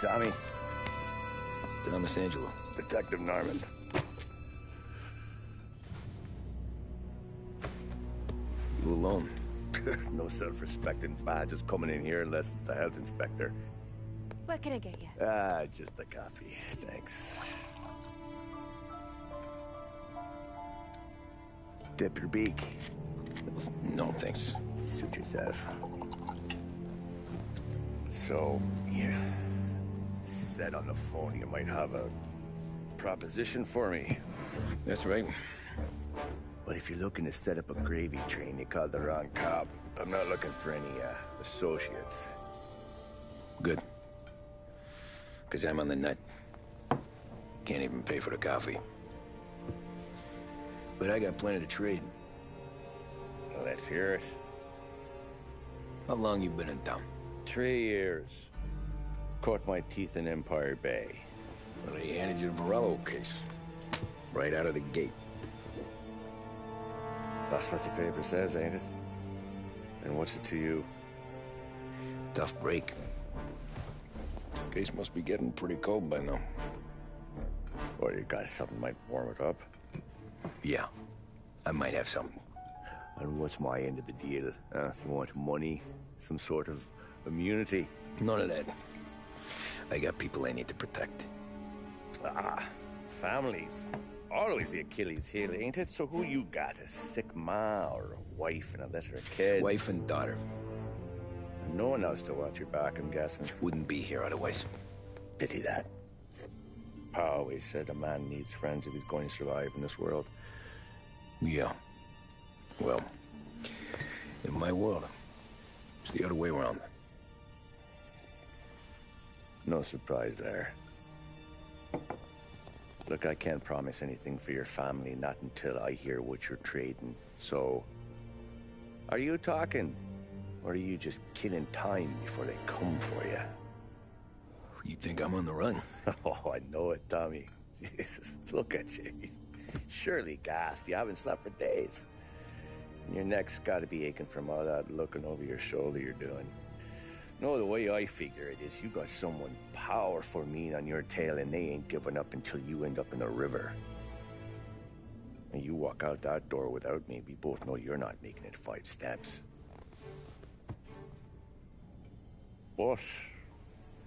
Tommy. Thomas Angelo. Detective Norman. You alone? No self-respecting badges coming in here unless it's the health inspector. What can I get you? Just a coffee. Thanks. Dip your beak. No, thanks. Suit yourself. So, you said on the phone you might have a proposition for me. That's right. Well, if you're looking to set up a gravy train, you called the wrong cop. I'm not looking for any, associates. Good. Because I'm on the nut. Can't even pay for the coffee. But I got plenty to trade. Well, let's hear it. How long you been in town? 3 years. Caught my teeth in Empire Bay. Well, they handed you the Morello case. Right out of the gate. That's what the paper says, ain't it? And what's it to you? Tough break. Case must be getting pretty cold by now. Or you got something might warm it up? Yeah, I might have something. And what's my end of the deal? You want money? Some sort of immunity? None of that. I got people I need to protect. Families. Always the Achilles heel, ain't it? So who you got? A sick ma or a wife and a litter of kids? Wife and daughter. And no one else to watch your back, I'm guessing. Wouldn't be here otherwise. Pity that. Pa always said a man needs friends if he's going to survive in this world. Yeah. Well, in my world, it's the other way around. No surprise there. Look, I can't promise anything for your family, not until I hear what you're trading. So, are you talking? Or are you just killing time before they come for you? You think I'm on the run? Oh, I know it, Tommy. Jesus, look at you. Surely gassed. You haven't slept for days. And your neck's got to be aching from all that looking over your shoulder you're doing. No, the way I figure it is you got someone powerful mean on your tail and they ain't giving up until you end up in the river. And you walk out that door without me, we both know you're not making it 5 steps. But,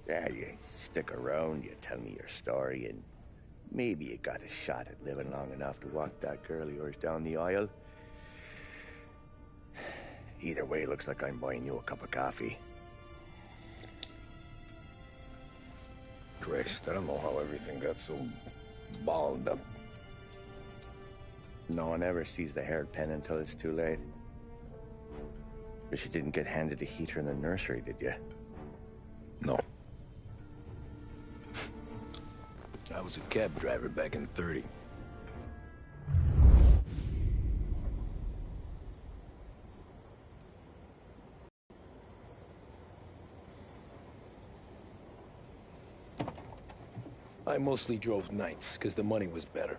yeah, you stick around, you tell me your story, and maybe you got a shot at living long enough to walk that girl of yours down the aisle. Either way, it looks like I'm buying you a cup of coffee. Christ, I don't know how everything got so balled up. No one ever sees the hairpin until it's too late. But you didn't get handed a heater in the nursery, did you? No. I was a cab driver back in '30. I mostly drove nights, because the money was better.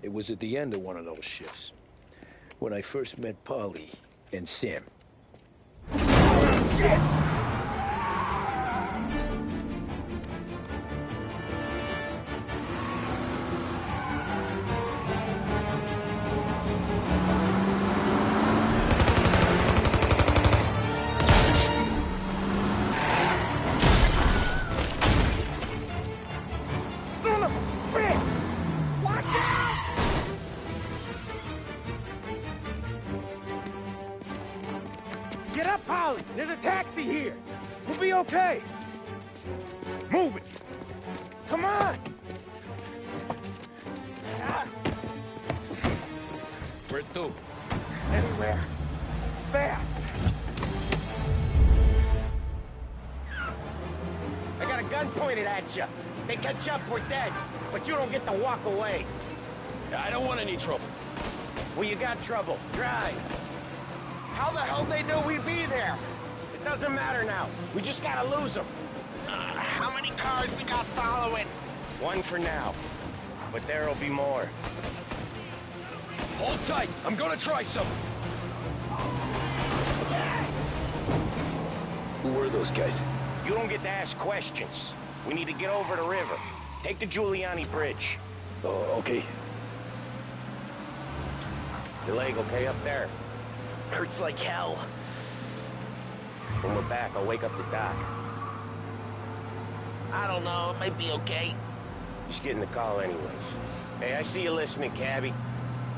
It was at the end of one of those shifts, when I first met Polly and Sam. Shit! Get up, Polly! There's a taxi here! We'll be okay! Move it! Come on! Where to? Anywhere. Fast! I got a gun pointed at you. They catch up, we're dead. But you don't get to walk away. I don't want any trouble. Well, you got trouble. Drive. How the hell they knew we'd be there? It doesn't matter now. We just gotta lose them. How many cars we got following? One for now. But there'll be more. Hold tight. I'm gonna try something. Who were those guys? You You don't get to ask questions. We need to get over the river. Take the Giuliani Bridge. Oh, okay. Your leg okay up there? Hurts like hell. When we're back, I'll wake up the doc. I don't know, it might be okay. Just getting the call anyways. Hey, I see you listening, cabbie.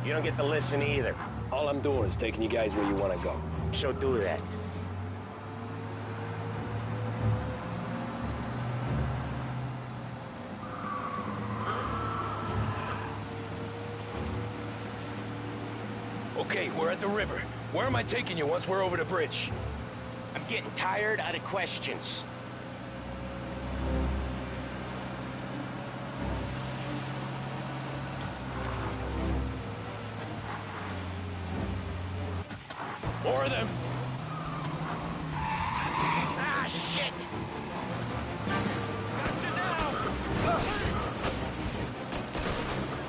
You don't get to listen either. All I'm doing is taking you guys where you want to go. So do that. Okay, we're at the river. Where am I taking you once we're over the bridge? I'm getting tired of the questions. More of them. Ah, shit! Gotcha now!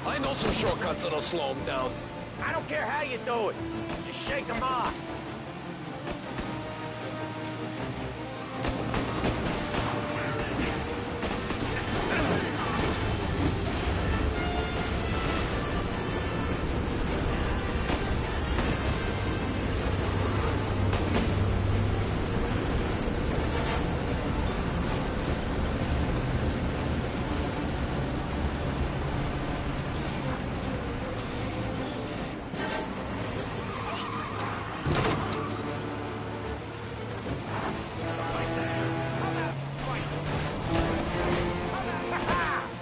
I know some shortcuts that'll slow them down. I don't care how you do it. Just shake them off.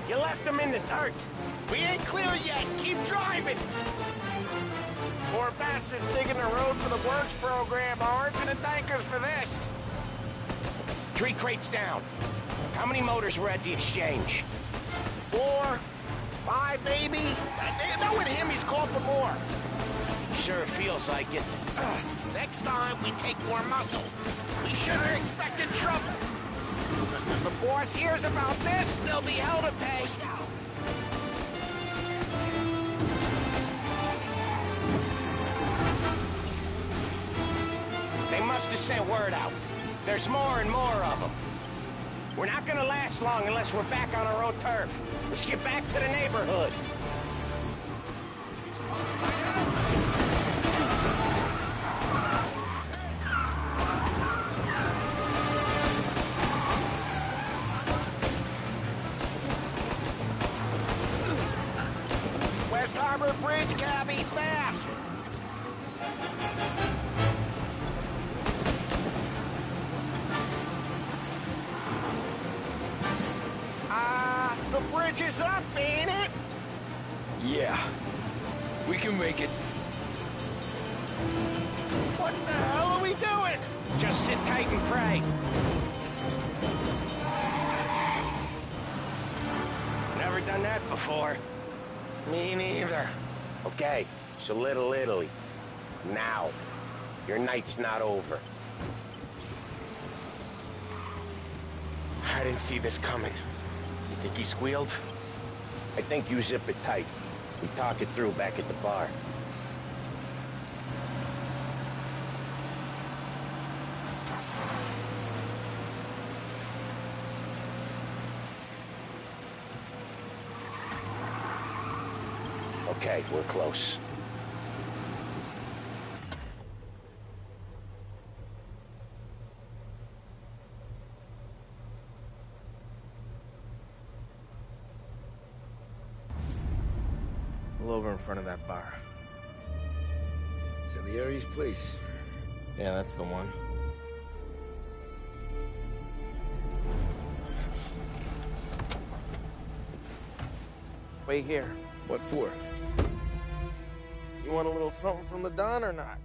You left them in the dirt. We ain't clear yet. Keep driving. Poor bastards digging the road for the works program aren't gonna thank us for this. 3 crates down. How many motors were at the exchange? 4, 5 maybe. Knowing him, he's called for more. Sure feels like it. Next time, we take more muscle. We should have expected trouble. If the boss hears about this, there'll be hell to pay. They must have sent word out. There's more and more of them. We're not gonna last long unless we're back on our own turf. Let's get back to the neighborhood. West Harbor Bridge, cabbie, fast! The bridge is up, ain't it? Yeah. We can make it. What the hell are we doing? Just sit tight and pray. Never done that before. Me neither. Okay, so Little Italy. Now. Your night's not over. I didn't see this coming. You think he squealed? I think you zip it tight. We talk it through back at the bar. Okay, we're close. Pull over in front of that bar. Salieri's place. Yeah, that's the one. Wait here. What for? You want a little something from the Don or not?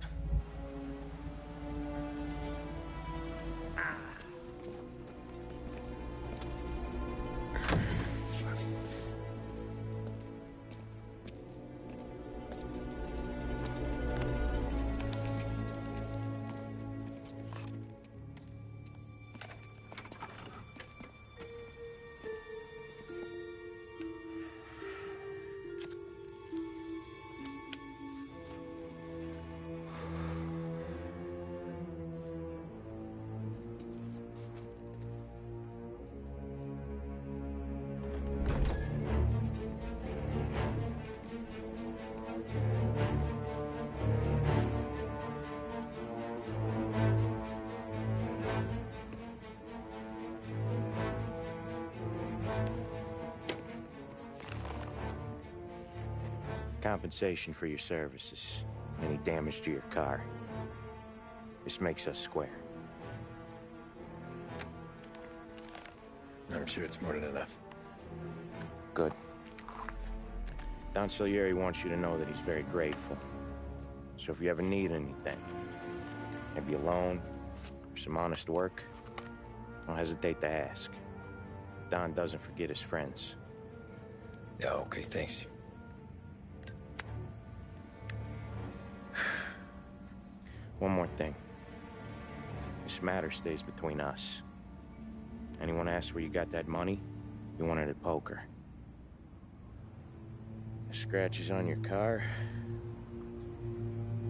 compensation for your services, any damage to your car. This makes us square. I'm sure it's more than enough. Good. Don Salieri wants you to know that he's very grateful. So if you ever need anything, maybe a loan or some honest work, don't hesitate to ask. Don doesn't forget his friends. Yeah, okay, thanks. One more thing. This matter stays between us. Anyone asks where you got that money, you won it at poker. The scratches on your car,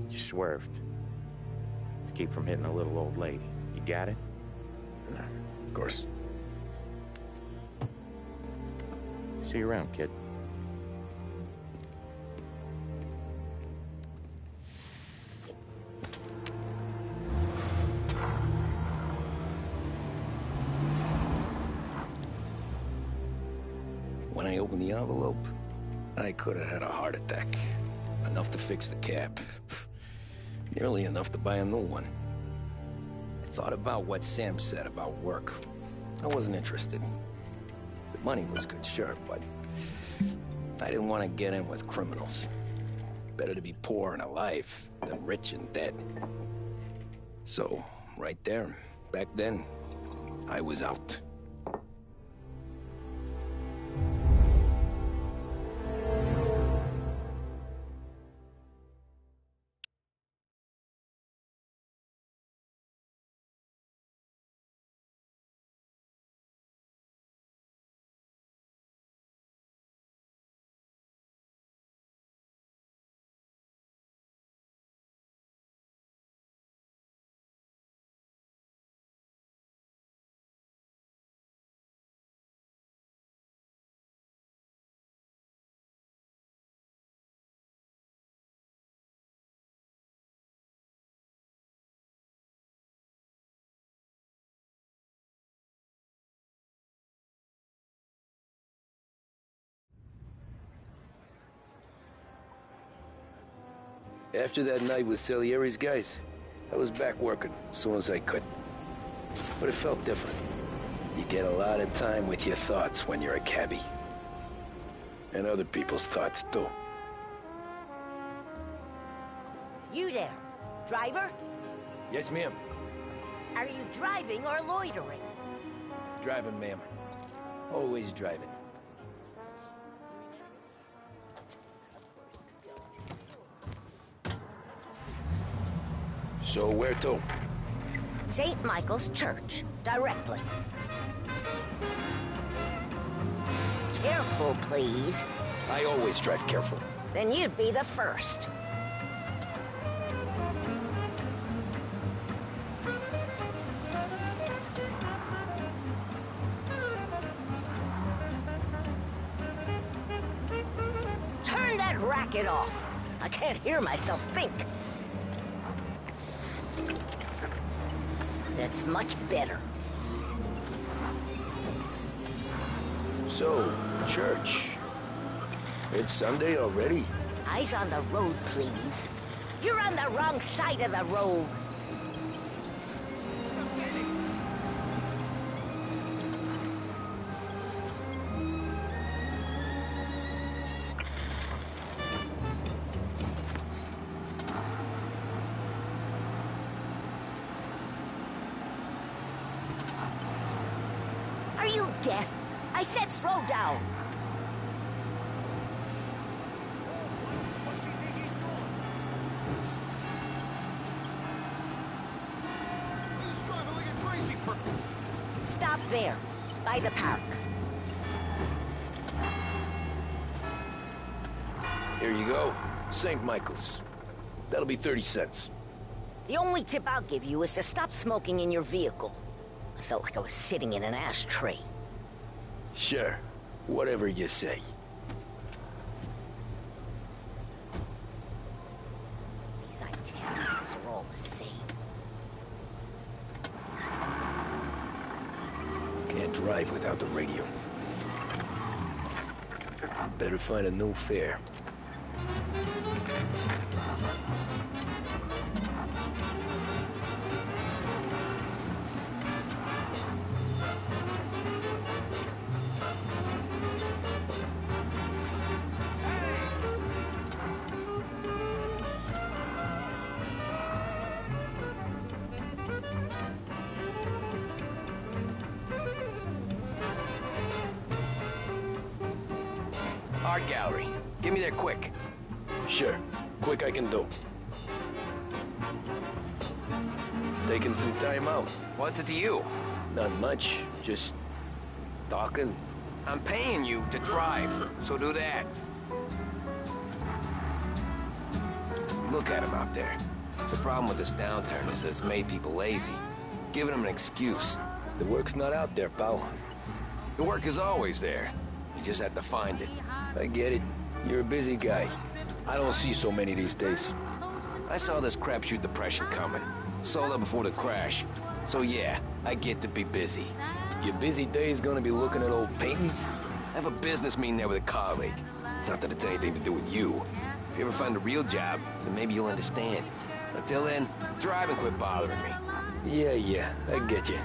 you swerved to keep from hitting a little old lady. You got it? No, of course. See you around, kid. When I opened the envelope, I could have had a heart attack. Enough to fix the cap. Nearly enough to buy a new one. I thought about what Sam said about work. I wasn't interested. The money was good, sure, but I didn't want to get in with criminals. Better to be poor and alive than rich and dead. So, right there, back then, I was out. After that night with Salieri's guys, I was back working as soon as I could. But it felt different. You get a lot of time with your thoughts when you're a cabbie. And other people's thoughts, too. You there, driver? Yes, ma'am. Are you driving or loitering? Driving, ma'am. Always driving. So where to? St. Michael's Church, directly. Careful, please. I always drive careful. Then you'd be the first. Turn that racket off. I can't hear myself think. That's much better. So, church. It's Sunday already? Eyes on the road, please. You're on the wrong side of the road. Are you deaf? I said slow down. Stop there, by the park. Here you go. St. Michael's. That'll be 30 cents. The only tip I'll give you is to stop smoking in your vehicle. I felt like I was sitting in an ashtray. Sure. Whatever you say. These Italians are all the same. Can't drive without the radio. Better find a new fare. Art gallery. Get me there quick. Sure. Quick I can do. Taking some time out. What's it to you? Not much. Just talking. I'm paying you to drive, so do that. Look at him out there. The problem with this downturn is that it's made people lazy, giving them an excuse. The work's not out there, pal. The work is always there. You just have to find it. I get it. You're a busy guy. I don't see so many these days. I saw this crapshoot depression coming. Sold up before the crash. So yeah, I get to be busy. Your busy day's gonna be looking at old paintings? I have a business meeting there with a colleague. Not that it's anything to do with you. If you ever find a real job, then maybe you'll understand. Until then, drive and quit bothering me. Yeah, I get you.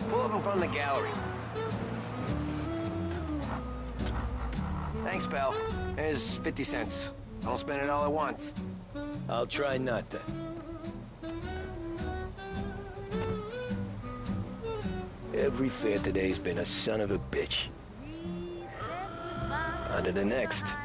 Pull up in front of the gallery. Thanks, pal. There's 50 cents. Don't spend it all at once. I'll try not to. Every fair today's been a son of a bitch. On to the next.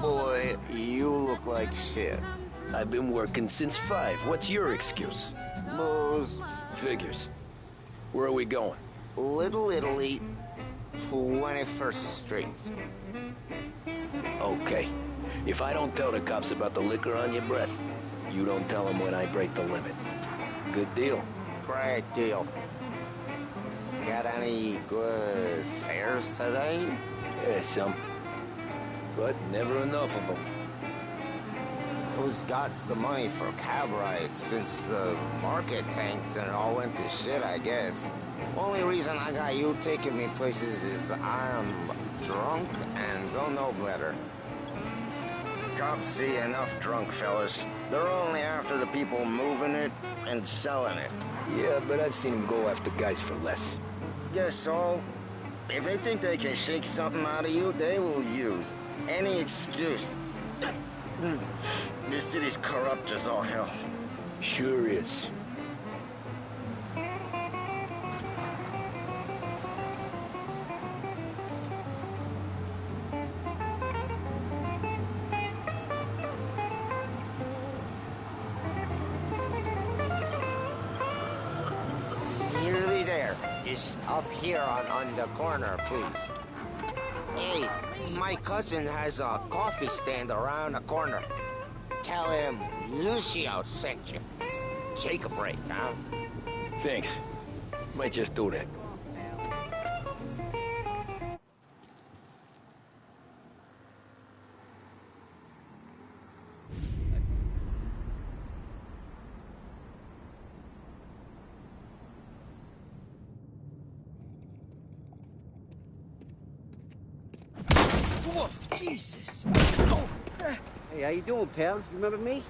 Boy, you look like shit. I've been working since 5. What's your excuse? Booze. Figures. Where are we going? Little Italy, 21st Street. Okay. If I don't tell the cops about the liquor on your breath, you don't tell them when I break the limit. Good deal. Great deal. Got any good fares today? Yeah, some. But never enough of them. Who's got the money for cab rides since the market tanked and it all went to shit, I guess? Only reason I got you taking me places is I'm drunk and don't know better. Cops see enough drunk fellas. They're only after the people moving it and selling it. Yeah, but I've seen them go after guys for less. Guess so. If they think they can shake something out of you, they will use any excuse. This city's corrupt as all hell. Sure is. Nearly there. Just up here on the corner, please. Hey, my cousin has a coffee stand around the corner. Tell him Lucio sent you. Take a break, huh? Thanks. Might just do that. Whoa, Jesus. Hey, how you doing, pal? You remember me?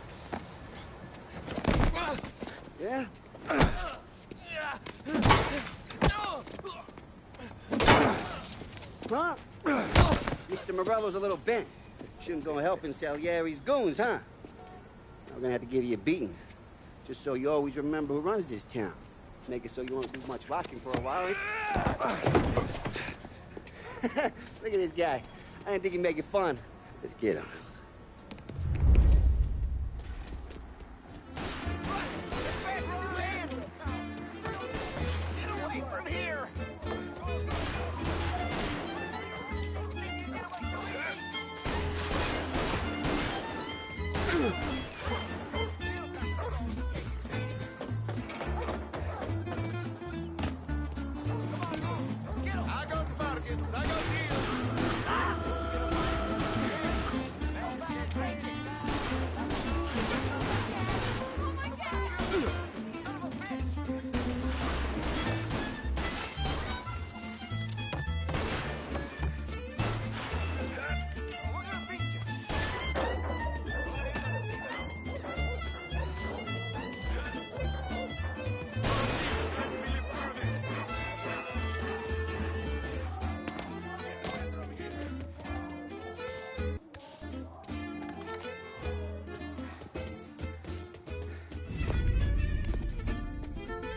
Yeah? Huh? Mr. Morello's a little bent. Shouldn't go helping Salieri's goons, huh? I'm gonna have to give you a beating. Just so you always remember who runs this town. Make it so you won't do much rocking for a while. Look at this guy. I didn't think he'd make it fun. Let's get him.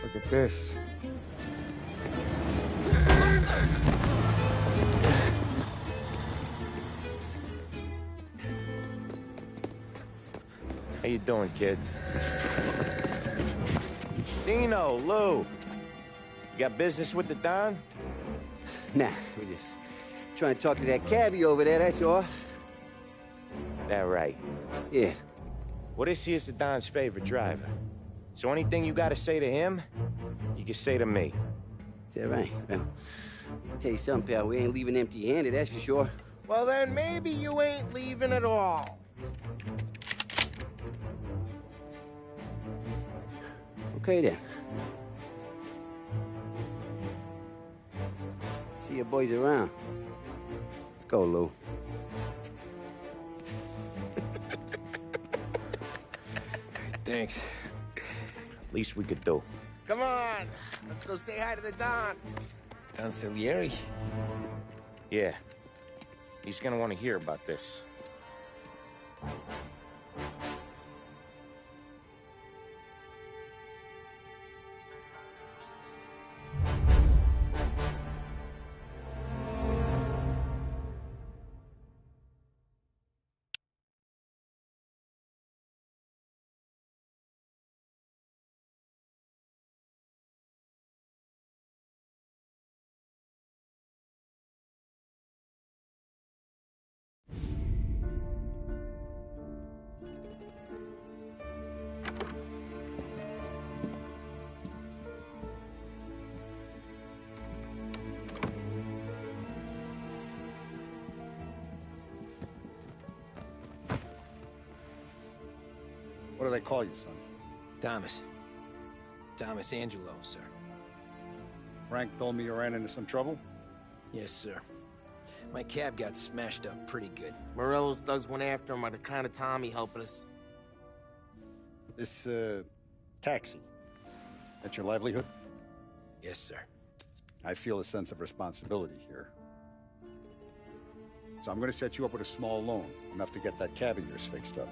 Look at this. How you doing, kid? Dino, Lou. You got business with the Don? Nah, we're just trying to talk to that cabbie over there, that's all. That right. Yeah. Well, this here's the Don's favorite driver. So anything you gotta say to him, you can say to me. Is that right? Well, I'll tell you something, pal. We ain't leaving empty-handed, that's for sure. Well, then maybe you ain't leaving at all. Okay, then. See your boys around. Let's go, Lou. Thanks. Least we could do. Come on, let's go say hi to the Don. Don Salieri? Yeah. He's gonna want to hear about this. What do they call you, son? Thomas. Thomas Angelo, sir. Frank told me you ran into some trouble? Yes, sir. My cab got smashed up pretty good. Morello's thugs went after him by the kind of Tommy helping us. This, taxi. That's your livelihood? Yes, sir. I feel a sense of responsibility here. So I'm gonna set you up with a small loan, enough to get that cab of yours fixed up.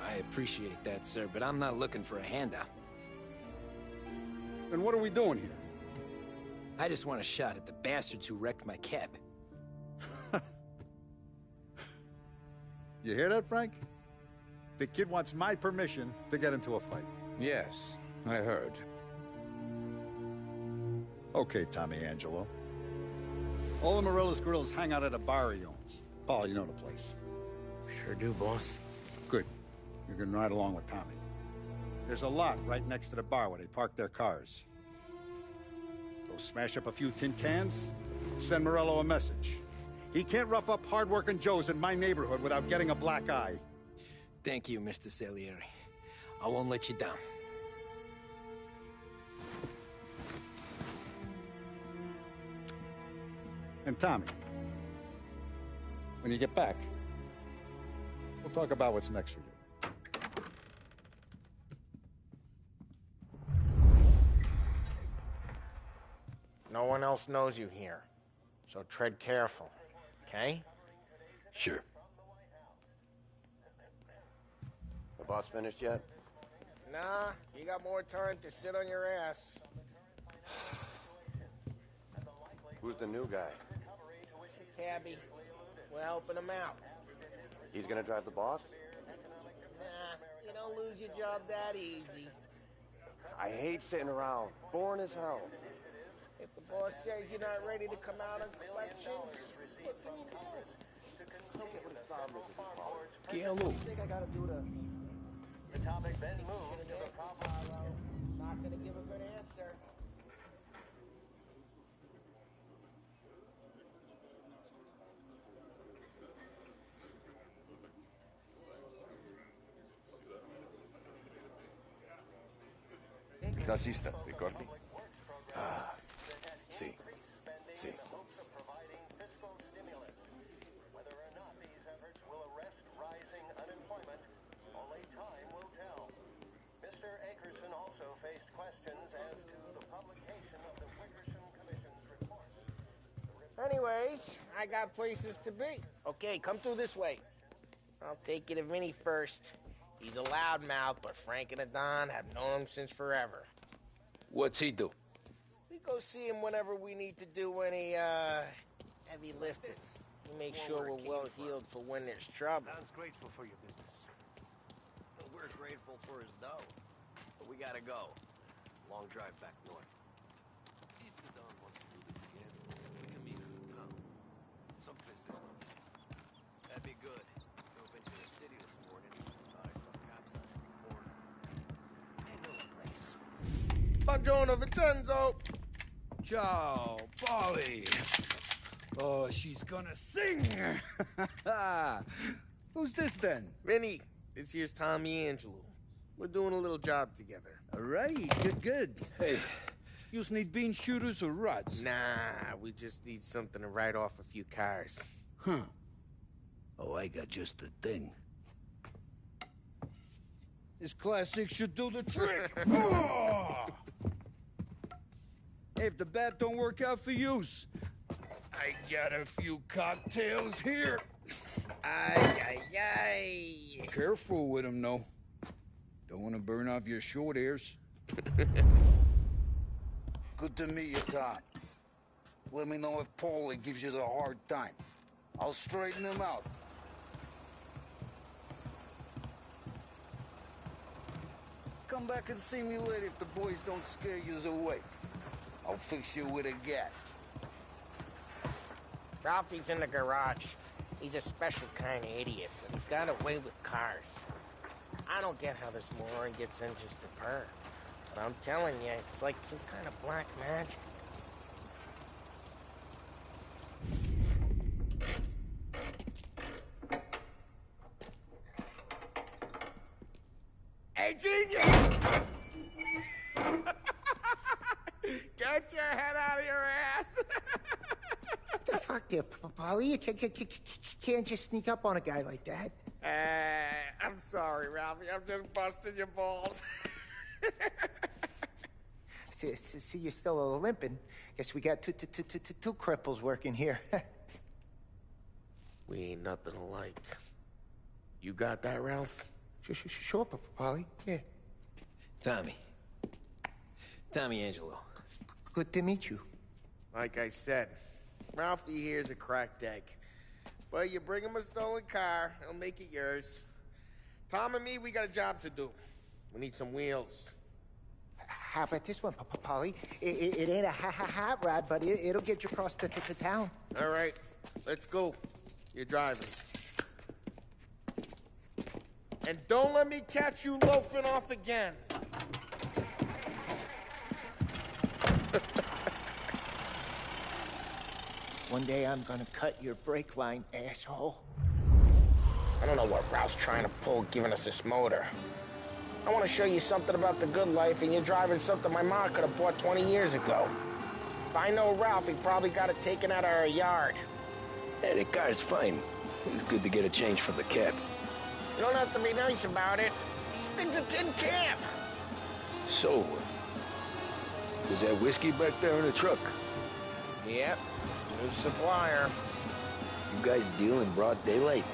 I appreciate that, sir, but I'm not looking for a handout. Then what are we doing here? I just want a shot at the bastards who wrecked my cab. You hear that, Frank? The kid wants my permission to get into a fight. Yes, I heard. Okay, Tommy Angelo. All the Morello's grills hang out at a bar he owns. Paul, you know the place. Sure do, boss. Good. You can ride along with Tommy. There's a lot right next to the bar where they park their cars. Go smash up a few tin cans, send Morello a message. He can't rough up hard-working Joes in my neighborhood without getting a black eye. Thank you, Mr. Salieri. I won't let you down. And Tommy, When you get back, we'll talk about what's next for you. No one else knows you here, so tread careful, okay? Sure. The boss finished yet? Nah, you got more time to sit on your ass. Who's the new guy? Cabby, we're helping him out. He's gonna drive the boss? Nah, you don't lose your job that easy. I hate sitting around. Boring as hell. If the boss says you're not ready to come out on collections, put him in hell. Yeah, look. I think I gotta do the topic then moves to the problem. Not gonna give a good answer. ¿Qué asista, Ricordi? Ah, sí, sí. Whether or not these efforts will arrest rising unemployment, only time will tell. Mr. Akerson also faced questions as to the publication of the Wickerson Commission's report. Anyways, I got places to be. Okay, come through this way. I'll take you to Vinny first. He's a loudmouth, but Frank and the Don have known him since forever. What's he do? We go see him whenever we need to do any, heavy lifting. We make sure we're well-heeled for when there's trouble. Don's grateful for your business. We're grateful for his dough. But we gotta go. Long drive back north. If the Don wants to do this again, we can meet in the town. Someplace there's no need. That'd be good. Drove into the city this morning. Thought I saw cops on every corner. I know the place. Buongiorno, Vincenzo! Ciao, Polly. Oh, she's gonna sing. Who's this then? Vinny, this here's Tommy Angelo. We're doing a little job together. All right, good. Hey, you need bean shooters or rods? Nah, we just need something to write off a few cars. Huh. Oh, I got just the thing. This classic should do the trick. Oh! Hey, if the bat don't work out for use, I got a few cocktails here. Ay. Careful with them, though. Don't want to burn off your short hairs. Good to meet you, Tom. Let me know if Paulie gives you the hard time. I'll straighten him out. Come back and see me later if the boys don't scare you away. I'll fix you with a gat. Ralphie's in the garage. He's a special kind of idiot, but he's got a way with cars. I don't get how this moron gets engines to purr. But I'm telling you, it's like some kind of black magic. Hey, genius! Get your head out of your ass! What the fuck there, Polly? You can't just sneak up on a guy like that. I'm sorry, Ralphie. I'm just busting your balls. See, you're still limping. Guess we got two cripples working here. We ain't nothing alike. You got that, Ralph? Sure, Polly. Yeah. Tommy Angelo. Good to meet you. Like I said, Ralphie here's a cracked egg. But you bring him a stolen car, he'll make it yours. Tom and me, we got a job to do. We need some wheels. How about this one, Polly? It ain't a hot rod, but it'll get you across to town. All right, let's go. You're driving. And don't let me catch you loafing off again. One day I'm gonna cut your brake line, asshole. I don't know what Ralph's trying to pull giving us this motor. I want to show you something about the good life, and you're driving something my mom could have bought 20 years ago. If I know Ralph, he probably got it taken out of our yard. Hey, the car's fine. It's good to get a change from the cab. You don't have to be nice about it. This thing's a tin can. So, was that whiskey back there in the truck? Yep. New supplier. You guys deal in broad daylight?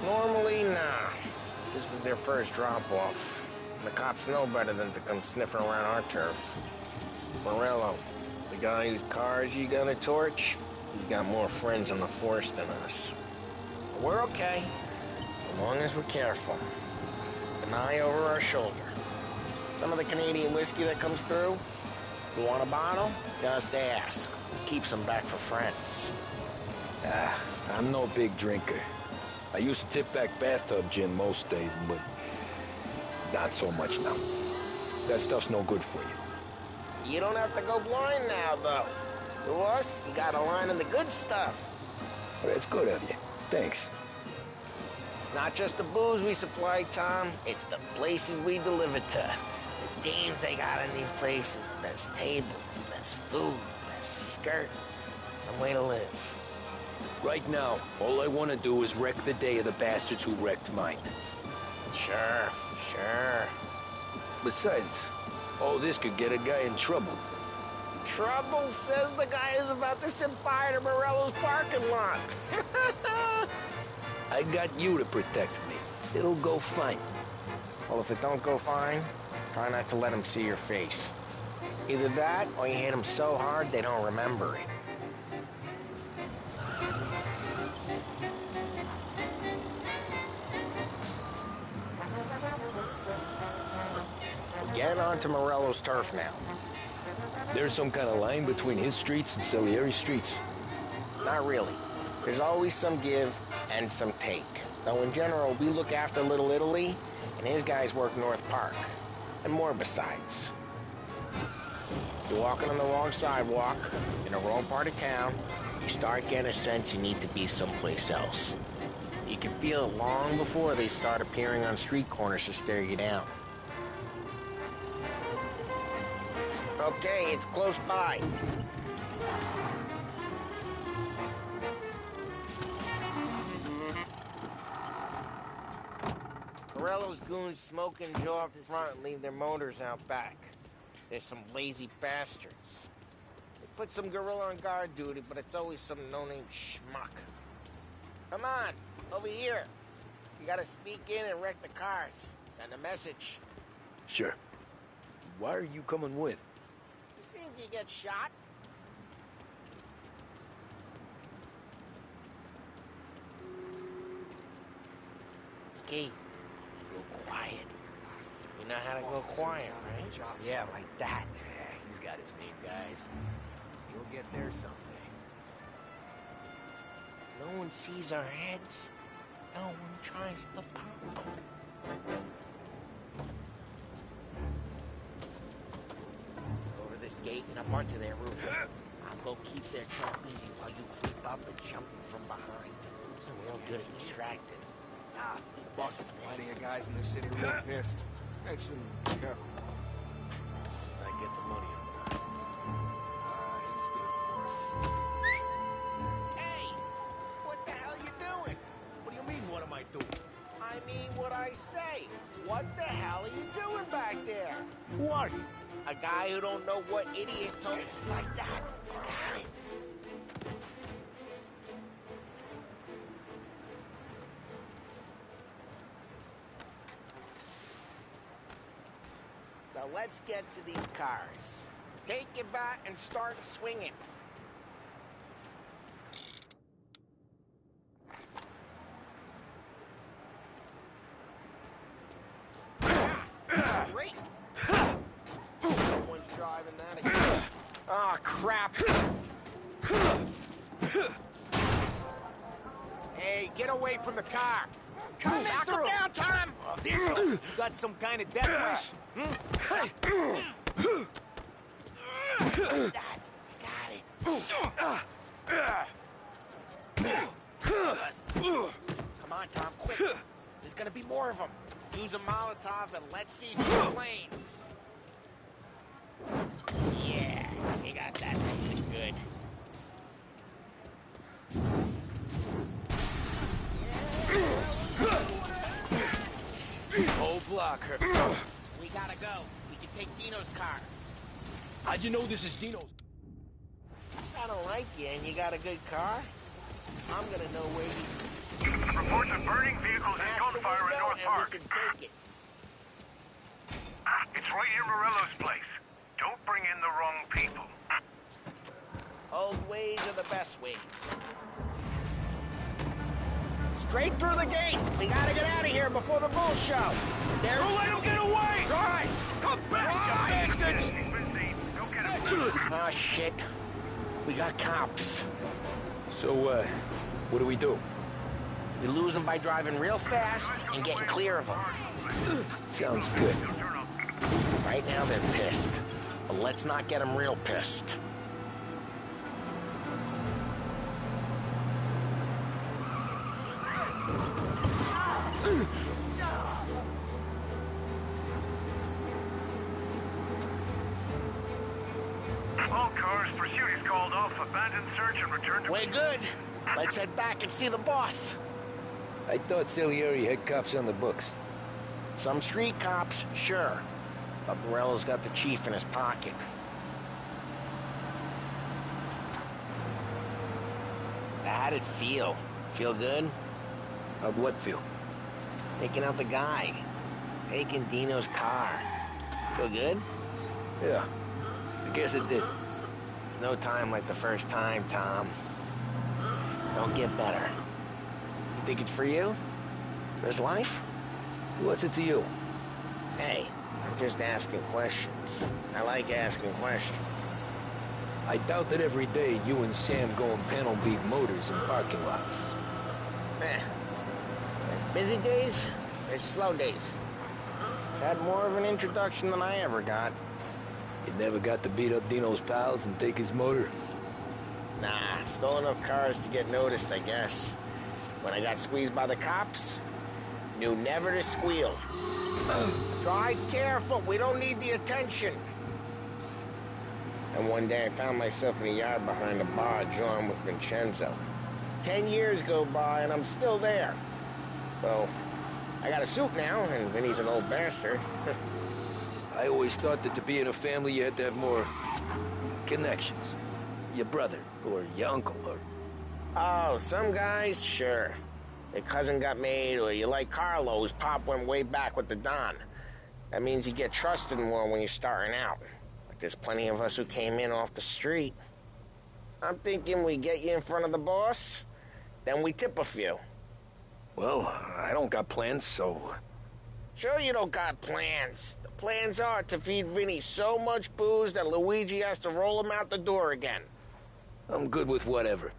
Normally, nah. This was their first drop-off. The cops know better than to come sniffing around our turf. Morello, the guy whose cars you gonna torch, he's got more friends on the force than us. But we're okay, as long as we're careful. An eye over our shoulder. Some of the Canadian whiskey that comes through, you want a bottle? Just ask. Keep some back for friends. I'm no big drinker. I used to tip back bathtub gin most days, but not so much now. That stuff's no good for you. You don't have to go blind now, though. To us, you got a line of the good stuff. Well, that's good of you. Thanks. Not just the booze we supply, Tom. It's the places we deliver to. The dames they got in these places. Best tables, best food, best skirt. Some way to live. Right now, all I want to do is wreck the day of the bastards who wrecked mine. Sure. Besides, all this could get a guy in trouble. Trouble, says the guy who's about to set fire to Morello's parking lot. I got you to protect me. It'll go fine. Well, if it don't go fine, try not to let them see your face. Either that, or you hit them so hard they don't remember it. Get onto Morello's turf now. There's some kind of line between his streets and Salieri's streets? Not really. There's always some give and some take. Though in general, we look after Little Italy, and his guys work North Park. And more besides. You're walking on the wrong sidewalk, in the wrong part of town, you start getting a sense you need to be someplace else. You can feel it long before they start appearing on street corners to stare you down. Okay, it's close by. Morello's goons smoke and jaw up front and leave their motors out back. There's some lazy bastards. They put some gorilla on guard duty, but it's always some no-name schmuck. Come on, over here. You gotta sneak in and wreck the cars. Send a message. Sure. Why are you coming with? See if you get shot. Key, you go quiet. You know how to go quiet, right? Yeah, like that. Yeah, he's got his main guys. You'll get there someday. If no one sees our heads, no one tries to pop. This gate and up onto their roof. I'll go keep their truck busy while you creep up and jump from behind. We're real good at distracting. Boss, plenty of guys in the city real pissed. Makes them careful. I get the money on that. He's good for it. Hey! What the hell you doing? What do you mean, what am I doing? I mean what I say. What the hell are you doing back there? Who are you? A guy who don't know what idiot told us like that. You got it. Now let's get to these cars. Take your bat and start swinging. Great. Someone's driving that again. Ah, crap. Hey, get away from the car. Come knock him down, Tom. You got some kind of death wish? That. You got it. Come on, Tom, quick. There's gonna be more of them. Use a Molotov and let's see some flames. Yeah, you got that nice and good. block her. We gotta go. We can take Dino's car. How'd you know this is Dino's? I don't like you, and you got a good car. I'm gonna know where you... Reports of burning vehicles and gunfire in North Park. We can take it. It's right near Morello's place. Don't bring in the wrong people. Old ways are the best ways. Straight through the gate. We gotta get out of here before the bull show. There's... Don't let him get away! Drive! Come back, you bastards! Oh, shit. We got cops. So, what do we do? We lose them by driving real fast and getting clear of them. Sounds good. Right now they're pissed. But let's not get them real pissed. All cars, pursuit is called off. Abandon search and return to... We're good. Let's head back and see the boss. I thought Salieri had cops on the books. Some street cops, sure. But Morello's got the chief in his pocket. How'd it feel? Feel good? How'd what feel? Taking out the guy. Taking Dino's car. Feel good? Yeah, I guess it did. There's no time like the first time, Tom. Don't get better. You think it's for you? This life? What's it to you? Hey, I'm just asking questions. I like asking questions. I doubt that every day you and Sam go and panel beat motors in parking lots. There's busy days, there's slow days. I've had more of an introduction than I ever got. You never got to beat up Dino's pals and take his motor? Nah, stole enough cars to get noticed, I guess. When I got squeezed by the cops, knew never to squeal. Drive careful, we don't need the attention. And one day I found myself in a yard behind a bar drawn with Vincenzo. 10 years go by and I'm still there. Well, I got a suit now, and Vinny's an old bastard. I always thought that to be in a family you had to have more connections. Your brother, or your uncle, or... Oh, some guys, sure. Their cousin got made, or you like Carlo's, Pop went way back with the Don. That means you get trusted more when you're starting out. But there's plenty of us who came in off the street. I'm thinking we get you in front of the boss, then we tip a few. Well, I don't got plans, so... Sure you don't got plans. The plans are to feed Vinny so much booze that Luigi has to roll him out the door again. I'm good with whatever.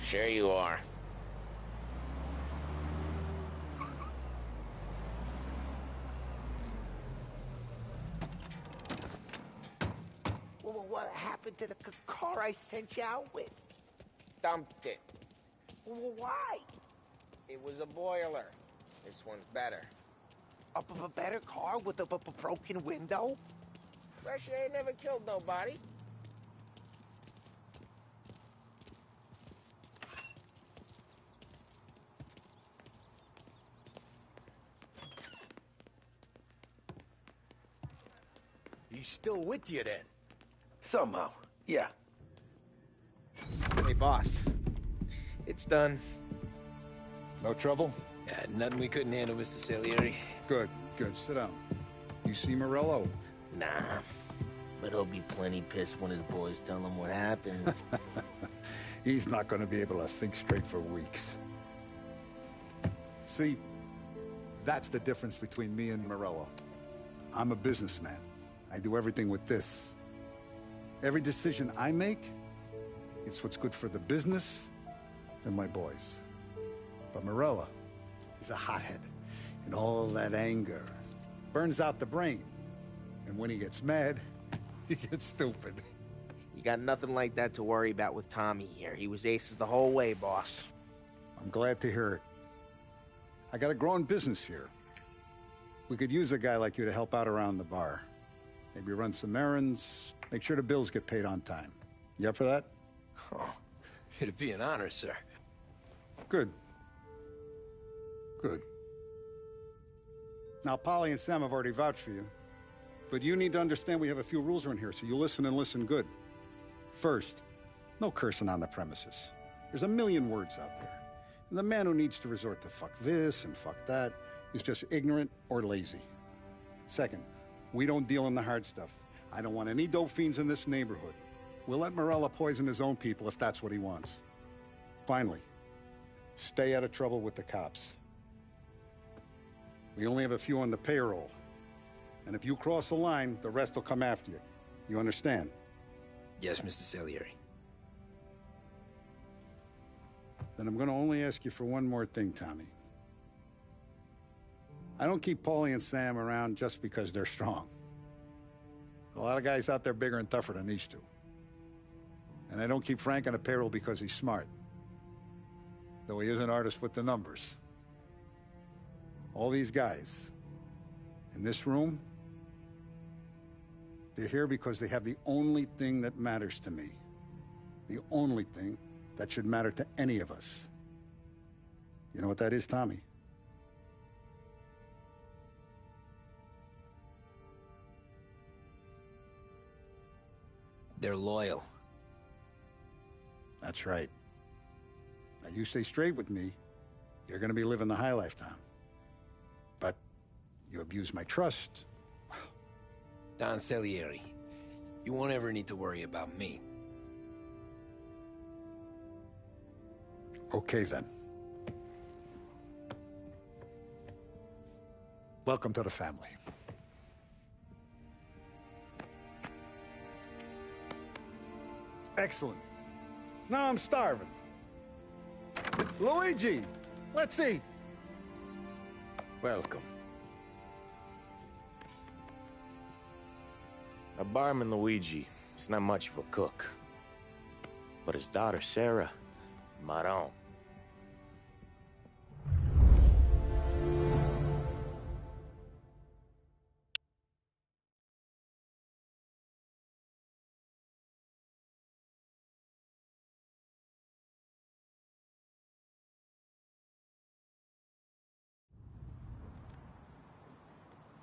Sure you are. Well, what happened to the car I sent you out with? Dumped it. Well, why? It was a boiler. This one's better. A better car with a broken window? Fresh air never killed nobody. He's still with you then? Somehow, yeah. Hey, boss. It's done. No trouble? Yeah, nothing we couldn't handle, Mr. Salieri. Good, good. Sit down. You see Morello? Nah. But he'll be plenty pissed when his boys tell him what happened. He's not going to be able to think straight for weeks. See, that's the difference between me and Morello. I'm a businessman. I do everything with this. Every decision I make, it's what's good for the business and my boys. But Morello, he's a hothead. And all that anger burns out the brain. And when he gets mad, he gets stupid. You got nothing like that to worry about with Tommy here. He was aces the whole way, boss. I'm glad to hear it. I got a growing business here. We could use a guy like you to help out around the bar. Maybe run some errands, make sure the bills get paid on time. You up for that? Oh, it'd be an honor, sir. Good. Good. Now, Polly and Sam have already vouched for you. But you need to understand we have a few rules around here, so you listen and listen good. First, no cursing on the premises. There's a million words out there. And the man who needs to resort to fuck this and fuck that is just ignorant or lazy. Second, we don't deal in the hard stuff. I don't want any dope fiends in this neighborhood. We'll let Morella poison his own people if that's what he wants. Finally, stay out of trouble with the cops. We only have a few on the payroll. And if you cross the line, the rest will come after you. You understand? Yes, Mr. Salieri. Then I'm gonna only ask you for one more thing, Tommy. I don't keep Paulie and Sam around just because they're strong. A lot of guys out there bigger and tougher than these two. And I don't keep Frank on the payroll because he's smart. Though he is an artist with the numbers. All these guys in this room, they're here because they have the only thing that matters to me. The only thing that should matter to any of us. You know what that is, Tommy? They're loyal. That's right. Now, you stay straight with me, you're gonna be living the high life, Tom. But you abuse my trust. Don Salieri, you won't ever need to worry about me. Okay, then. Welcome to the family. Excellent. Now I'm starving. Luigi, let's eat. Welcome. A barman Luigi is not much of a cook. But his daughter Sarah, Maron.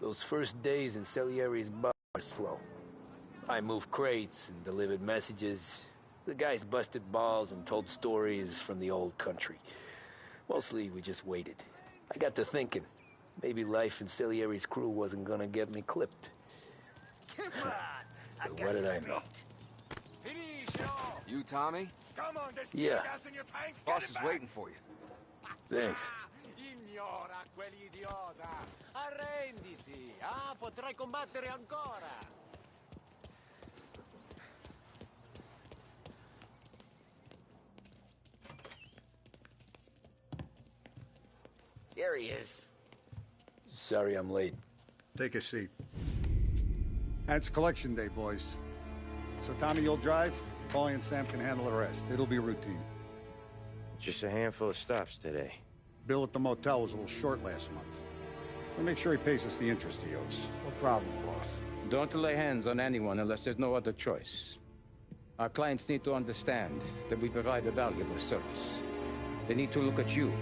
Those first days in Salieri's bar were slow. I moved crates and delivered messages. The guys busted balls and told stories from the old country. Mostly, we just waited. I got to thinking, maybe life in Salieri's crew wasn't gonna get me clipped. Come on! But what did I know? You, Tommy? Come on, there's Yeah. gas in your tank. Boss is waiting for you. Thanks. Ignora quell'idiota! Arrenditi! Ah, potrai combattere ancora! Here he is. Sorry I'm late. Take a seat. And it's collection day, boys. So Tommy, you'll drive. Paulie and Sam can handle the rest. It'll be routine. Just a handful of stops today. Bill at the motel was a little short last month. So make sure he pays us the interest he owes. No problem, boss. Don't lay hands on anyone unless there's no other choice. Our clients need to understand that we provide a valuable service. They need to look at you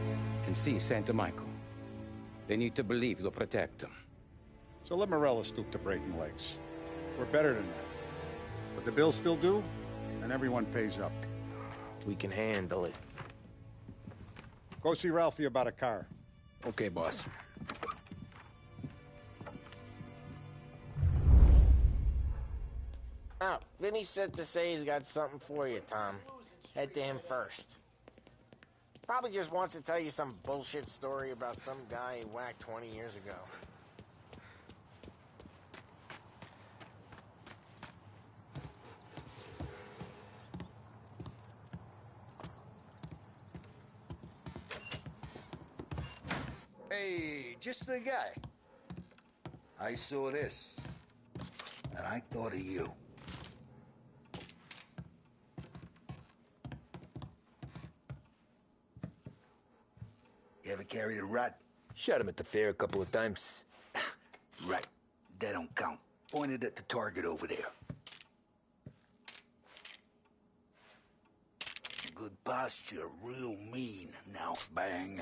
and see Santa Michael. They need to believe you'll protect them. So let Morella stoop to breaking legs. We're better than that. But the bill's still due, and everyone pays up. We can handle it. Go see Ralphie about a car. Okay, boss. Oh, Vinny said to say he's got something for you, Tom. Head to him first. Probably just wants to tell you some bullshit story about some guy he whacked 20 years ago. Hey, just the guy. I saw this, and I thought of you. You ever carried a rat? Shot him at the fair a couple of times. Right. That don't count. Pointed at the target over there. Good posture, real mean. Now bang.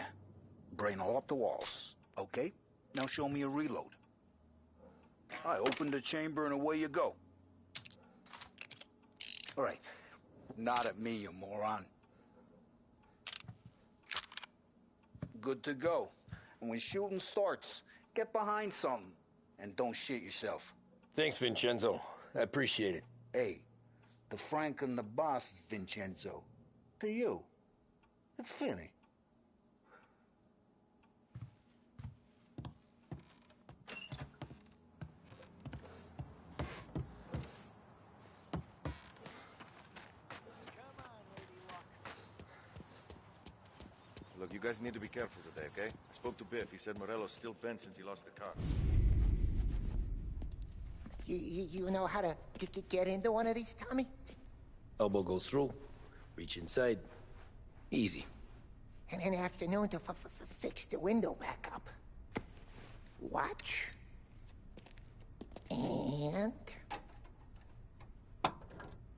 Brain all up the walls, okay? Now show me a reload. I open the chamber and away you go. All right. Not at me, you moron. Good to go. And when shooting starts, get behind something. And don't shit yourself. Thanks, Vincenzo. I appreciate it. Hey, to Frank and the boss, Vincenzo. To you, it's Finny. Look, you guys need to be careful today, okay? I spoke to Biff. He said Morello's still bent since he lost the car. You know how to get into one of these, Tommy? Elbow goes through, reach inside. Easy. And an afternoon to fix the window back up. Watch. And...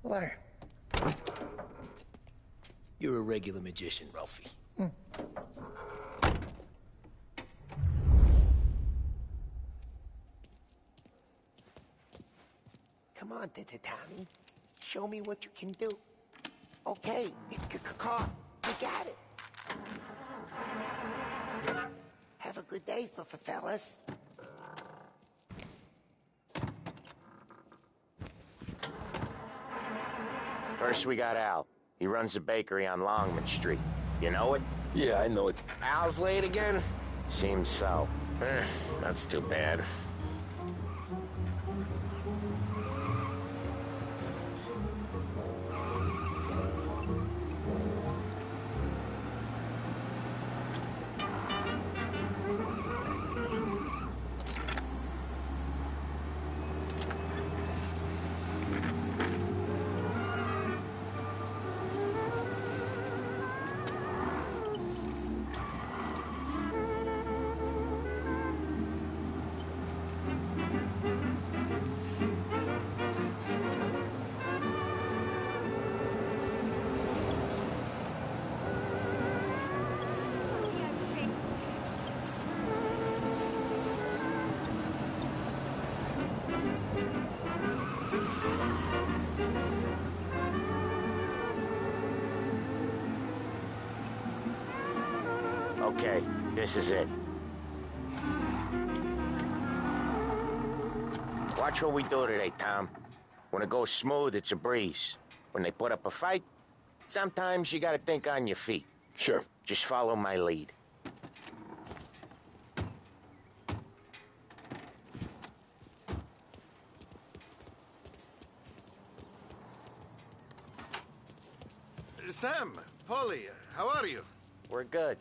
learn. You're a regular magician, Ralphie. Come on, Tommy. Show me what you can do. Okay, it's caught. You got it. Have a good day, fellas. First, we got Al. He runs a bakery on Longman Street. You know it? Yeah, I know it. Al's late again? Seems so. That's too bad. Okay, this is it. Watch what we do today, Tom. When it goes smooth, it's a breeze. When they put up a fight, sometimes you gotta think on your feet. Sure. Just follow my lead. Sam, Polly, how are you? We're good.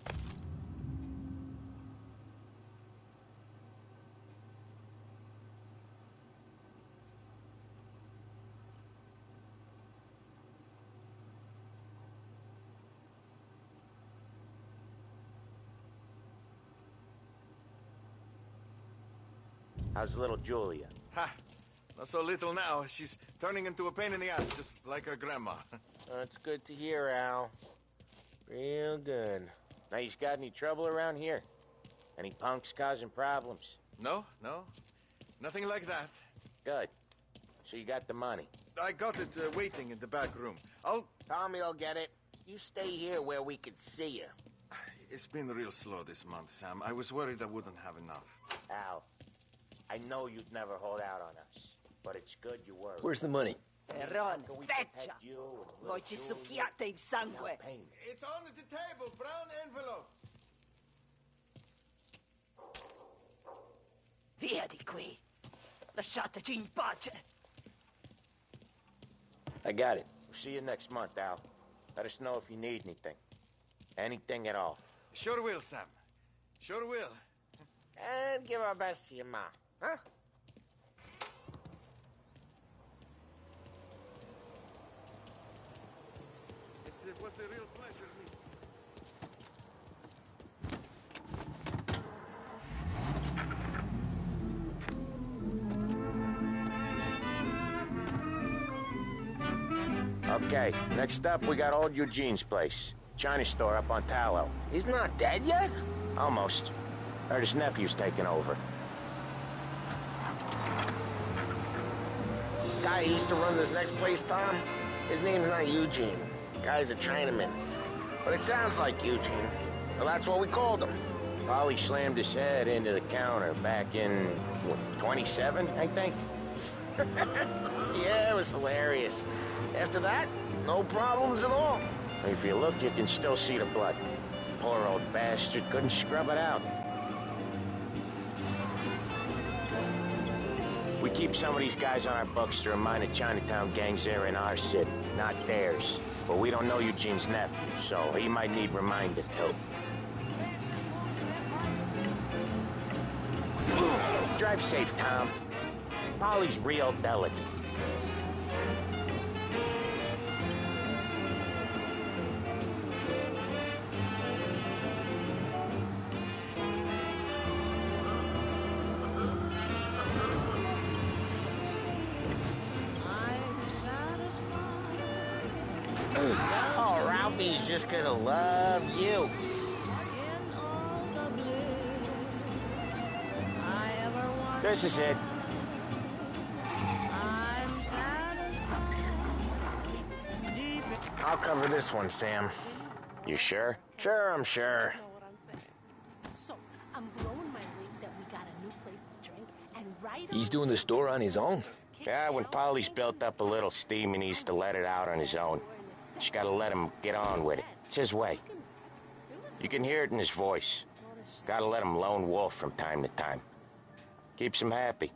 How's little Julia? Ha! Not so little now. She's turning into a pain in the ass, just like her grandma. That's good to hear, Al. Real good. Now, you got any trouble around here? Any punks causing problems? No. Nothing like that. Good. So you got the money? I got it waiting in the back room. Tommy'll get it. You stay here where we can see you. It's been real slow this month, Sam. I was worried I wouldn't have enough. Al, I know you'd never hold out on us, but it's good you were. Where's the money? Ron, feccia! Voi ci succhiate il sangue! It's on the table, brown envelope. Via di qui! Lasciateci in pace! I got it. We'll see you next month, Al. Let us know if you need anything. Anything at all. Sure will, Sam. Sure will. And give our best to your ma, huh? It was a real pleasure meeting. Okay, next up we got old Eugene's place. China store up on Tallow. He's not dead yet? Almost. Heard his nephew's taking over. Guy who used to run this next place, Tom, his name's not Eugene. Guy's a Chinaman. But it sounds like Eugene. Well, that's what we called him. Polly slammed his head into the counter back in, what, 27, I think? Yeah, it was hilarious. After that, no problems at all. If you look, you can still see the blood. Poor old bastard couldn't scrub it out. We keep some of these guys on our books to remind the Chinatown gangs they're in our city, not theirs. But we don't know Eugene's nephew, so he might need reminded too. Drive safe, Tom. Polly's real delicate. Oh, Ralphie's just gonna love you. This is it. I'll cover this one, Sam. You sure? Sure, I'm sure. So, I'm blowing my wig that we got a new place to drink, and right He's doing the store on his own? Yeah, when Polly's built up a little steam, he needs to let it out on his own. Just gotta let him get on with it. It's his way. You can hear it in his voice. Gotta let him lone wolf from time to time. Keeps him happy.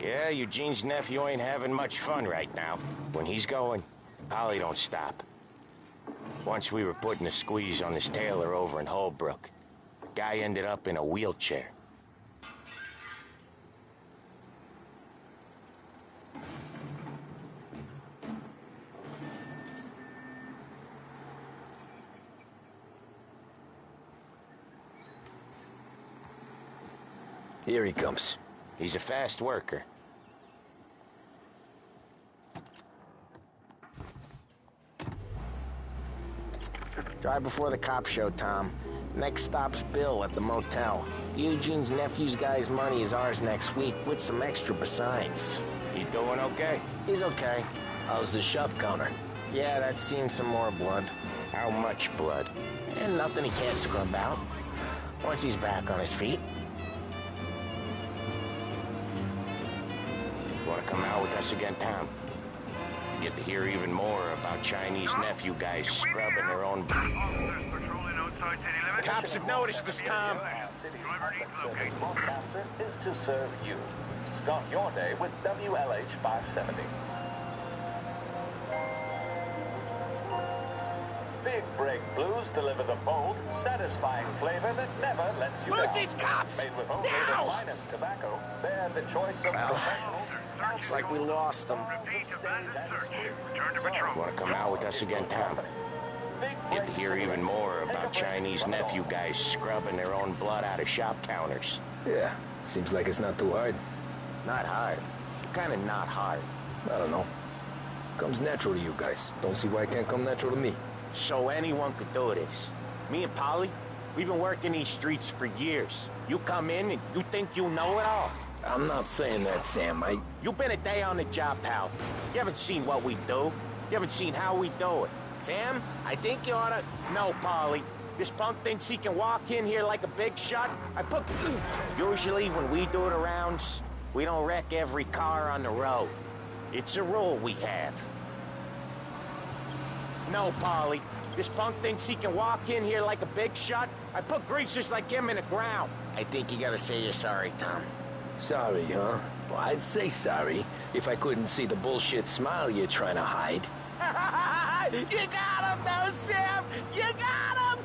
Yeah, Eugene's nephew ain't having much fun right now. When he's going, Polly don't stop. Once we were putting a squeeze on this tailor over in Holbrook. Guy ended up in a wheelchair. Here he comes. He's a fast worker. Drive before the cops show, Tom. Next stop's Bill at the motel. Eugene's nephew's guy's money is ours next week, with some extra besides. He doing okay? He's okay. How's the shop counter? Yeah, that's seen some more blood. How much blood? And nothing he can't scrub out. Once he's back on his feet. Want to come out with us again, Tom? Get to hear even more about Chinese nephew guys scrubbing their own... Cops have noticed us, Tom. Service broadcaster is to serve you. Start your day with WLH 570. Big Break Blues deliver the bold, satisfying flavor that never lets you down. These cops! Made with only the finest tobacco, they're the choice of professionals. Looks like we lost them. Want to come out with us again, Tom? Get to hear even more about Chinese nephew guys scrubbing their own blood out of shop counters. Yeah, seems like it's not too hard. Not hard. Kind of not hard. I don't know. Comes natural to you guys. Don't see why it can't come natural to me. So anyone could do this. Me and Polly, we've been working these streets for years. You come in and you think you know it all. I'm not saying that, Sam. You've been a day on the job, pal. You haven't seen what we do. You haven't seen how we do it. Sam, I think you oughta... No, Polly. This punk thinks he can walk in here like a big shot. Usually when we do the rounds, we don't wreck every car on the road. It's a rule we have. No, Polly. This punk thinks he can walk in here like a big shot. I put greasers like him in the ground. I think you gotta say you're sorry, Tom. Sorry, huh? Well, I'd say sorry if I couldn't see the bullshit smile you're trying to hide. You got him, though, Sam! You got him!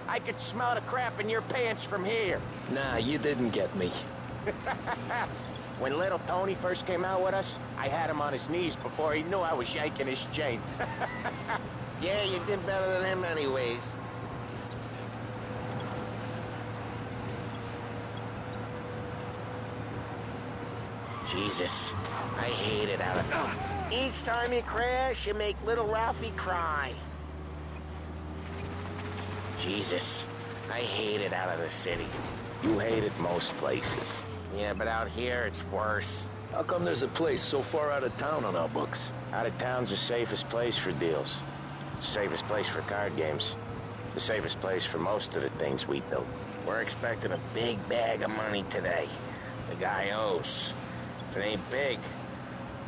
I could smell the crap in your pants from here. Nah, you didn't get me. When little Tony first came out with us, I had him on his knees before he knew I was yanking his chain. Yeah, you did better than him anyways. Jesus, I hate it out of... Each time you crash, you make little Ralphie cry. Jesus, I hate it out of the city. You hate it most places. Yeah, but out here, it's worse. How come there's a place so far out of town on our books? Out of town's the safest place for deals. Safest place for card games. The safest place for most of the things we do. We're expecting a big bag of money today. The guy owes. If it ain't big,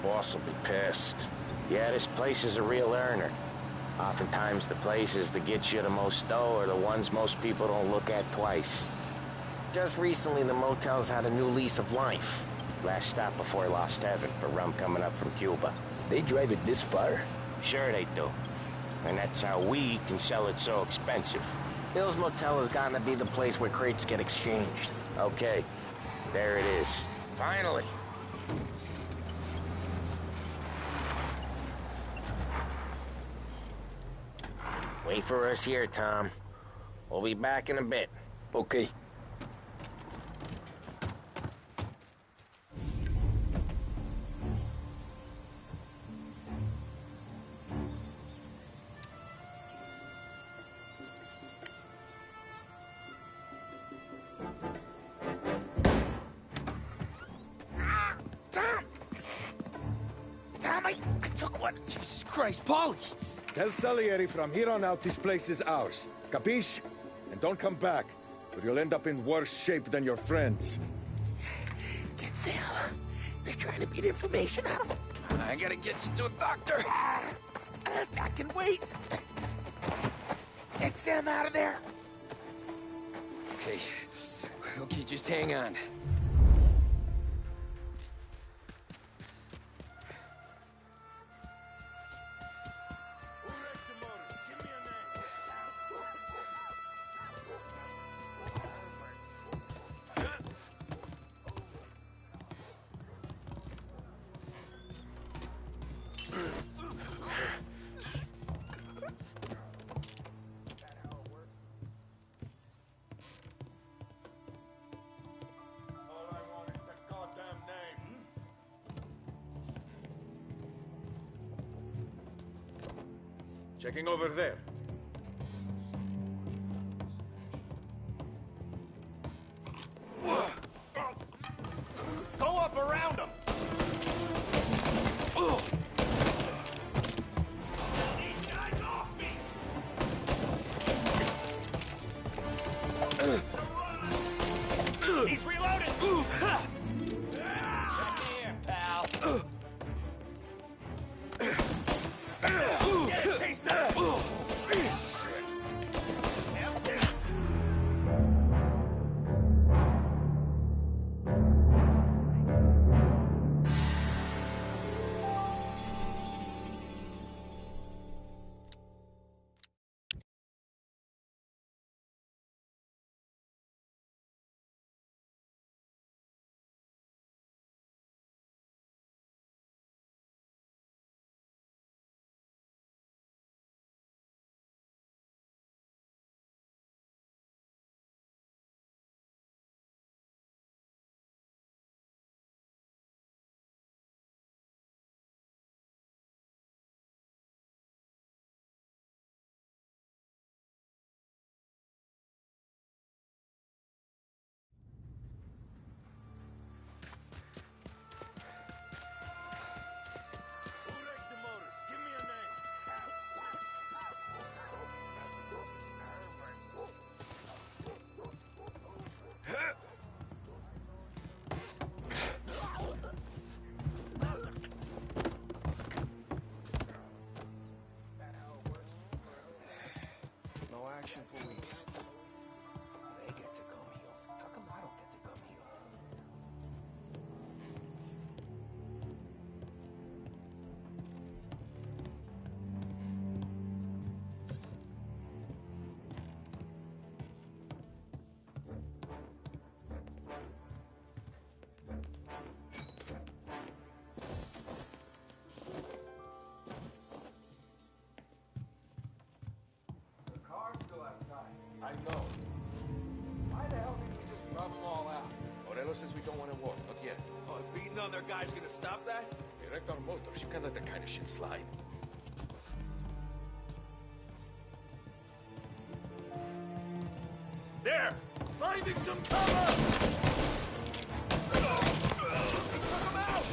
boss will be pissed. Yeah, this place is a real earner. Oftentimes the places that get you the most dough are the ones most people don't look at twice. Just recently, the motel's had a new lease of life. Last stop before Lost Heaven for rum coming up from Cuba. They drive it this far? Sure they do. And that's how we can sell it so expensive. Bill's Motel has gotten to be the place where crates get exchanged. Okay, there it is. Finally. Wait for us here, Tom. We'll be back in a bit. Okay. Tom, I took one. Jesus Christ, Paulie! Tell Salieri from here on out this place is ours. Capiche? And don't come back, or you'll end up in worse shape than your friends. Get Sam. They're trying to beat information out of him. I gotta get you to a doctor. I can wait. Get Sam out of there. Okay. Okay, just hang on. Checking over there. Go up around him! These guys off me! He's reloading! Come here, pal. Get a taste of it! For weeks. They get to come healed. How come I don't get to come healed? I know. Why the hell didn't we just rub them all out? Morello says we don't want to walk, not yet. Oh, beating beating on their guys gonna stop that? Hey, wrecked our motors. You can't let that kind of shit slide. There! Finding some cover! He took him out!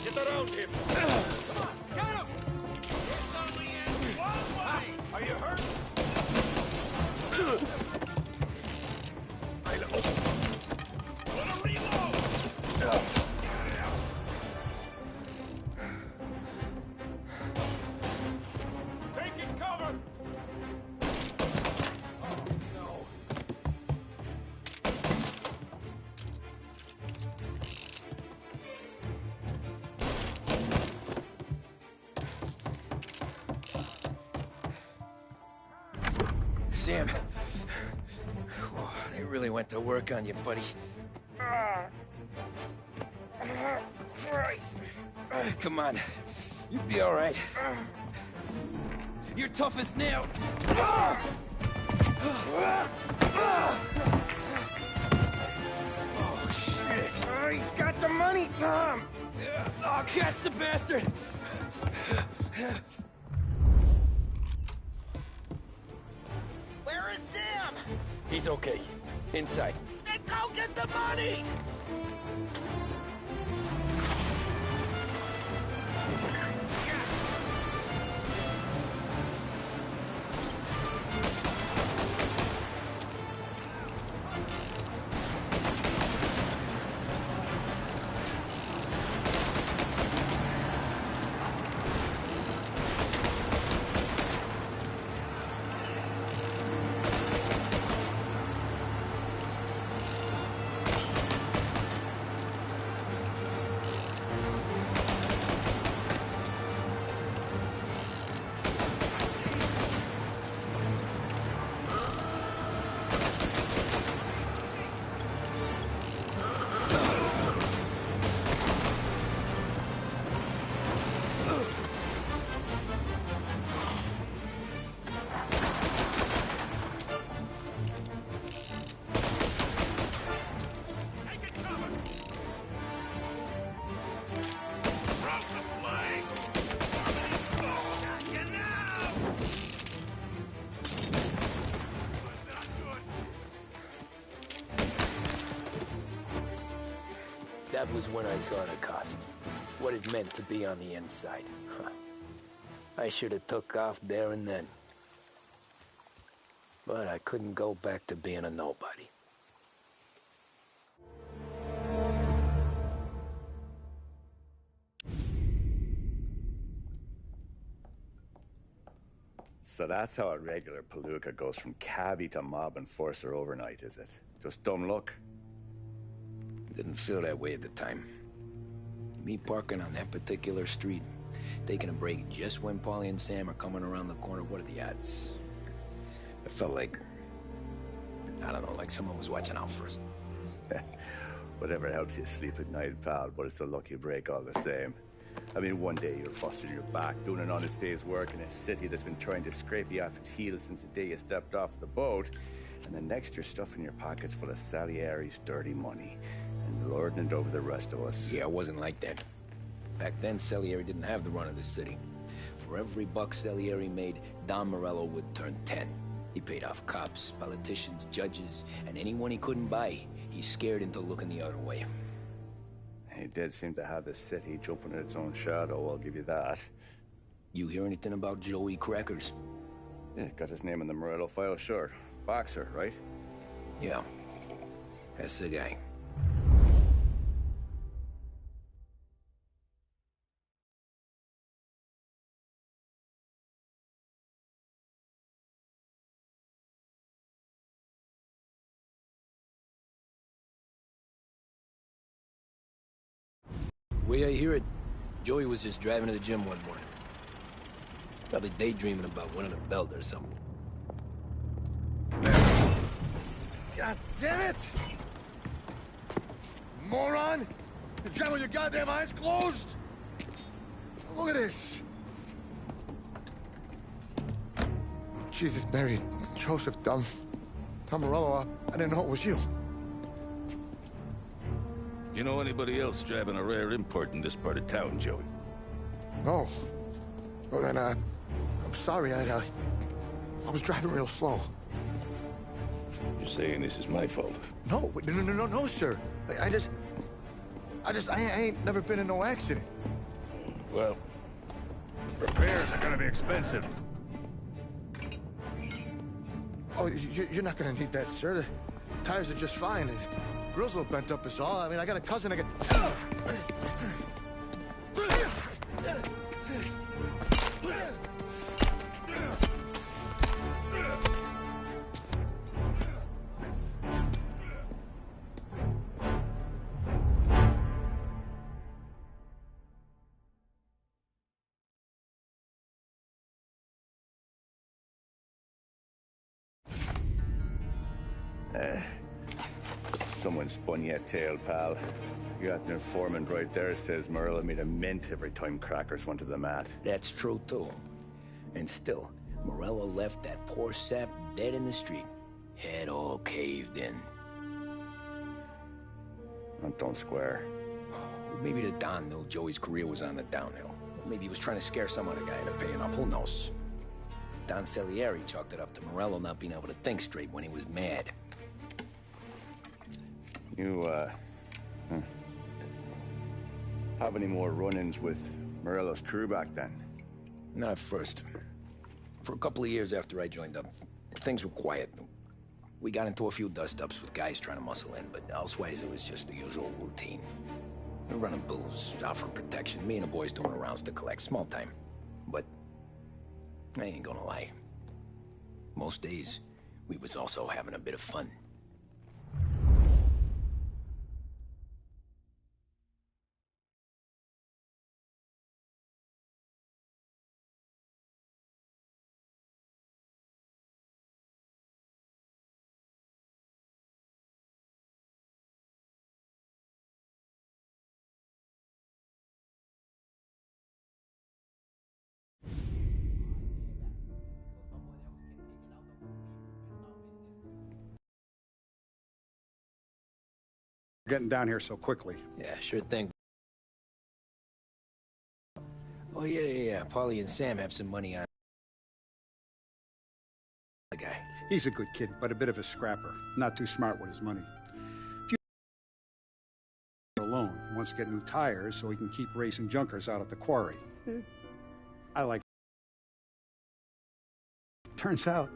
Get around him! Come on, get him! This only ends one way! Are you hurt? Wanna reload! Taking cover! Sam. They really went to work on you, buddy. Christ. Come on. You'll be all right. You're tough as nails. Oh, shit. Oh, he's got the money, Tom! Oh, catch the bastard! Where is Sam? He's okay. Inside. Then go get the money! That was when I saw the cost. What it meant to be on the inside. Huh. I should have took off there and then. But I couldn't go back to being a nobody. So that's how a regular palooka goes from cabbie to mob enforcer overnight, is it? Just dumb luck? Didn't feel that way at the time. Me parking on that particular street, taking a break just when Paulie and Sam are coming around the corner, what are the odds? It felt like, I don't know, like someone was watching out for us. Whatever helps you sleep at night, pal, but it's a lucky break all the same. I mean, one day you're busting your back, doing an honest day's work in a city that's been trying to scrape you off its heels since the day you stepped off the boat, and the next you're stuffing your pockets full of Salieri's dirty money and lording it over the rest of us. Yeah, it wasn't like that. Back then, Salieri didn't have the run of the city. For every buck Salieri made, Don Morello would turn 10. He paid off cops, politicians, judges, and anyone he couldn't buy, he scared into looking the other way. He did seem to have the city jumping in its own shadow, I'll give you that. You hear anything about Joey Crackers? Yeah, got his name in the Morello file, sure. Boxer, right? Yeah, that's the guy. The way I hear it, Joey was just driving to the gym one morning. Probably daydreaming about winning a belt or something. God damn it! Moron! You're driving with your goddamn eyes closed? Look at this! Jesus, Mary, Joseph, Tom Morello, I didn't know it was you. You know anybody else driving a rare import in this part of town, Joey? No. Well, then, I'm sorry, I was driving real slow. You're saying this is my fault? No, no, sir. I ain't never been in no accident. Well, repairs are gonna be expensive. Oh, you're not gonna need that, sir. The tires are just fine. His grill's a little bent up is all. I mean, I got a cousin I got... Someone spun you a tale, pal. You got an informant right there says Morello made a mint every time crackers went to the mat. That's true, too. And still, Morello left that poor sap dead in the street. Head all caved in. That don't square. Maybe the Don knew Joey's career was on the downhill. Maybe he was trying to scare some other guy into paying up. Who knows? Don Salieri chalked it up to Morello not being able to think straight when he was mad. You, have any more run-ins with Morello's crew back then? Not at first. For a couple of years after I joined up, things were quiet. We got into a few dust-ups with guys trying to muscle in, but elsewise it was just the usual routine. We're running booze, offering protection, me and the boys doing the rounds to collect, small time. But I ain't gonna lie. Most days, we was also having a bit of fun. Getting down here so quickly. Yeah, sure thing. Oh, yeah. Paulie and Sam have some money on the guy. He's a good kid, but a bit of a scrapper. Not too smart with his money. If you alone, he wants to get new tires so he can keep racing junkers out at the quarry. I like... Turns out,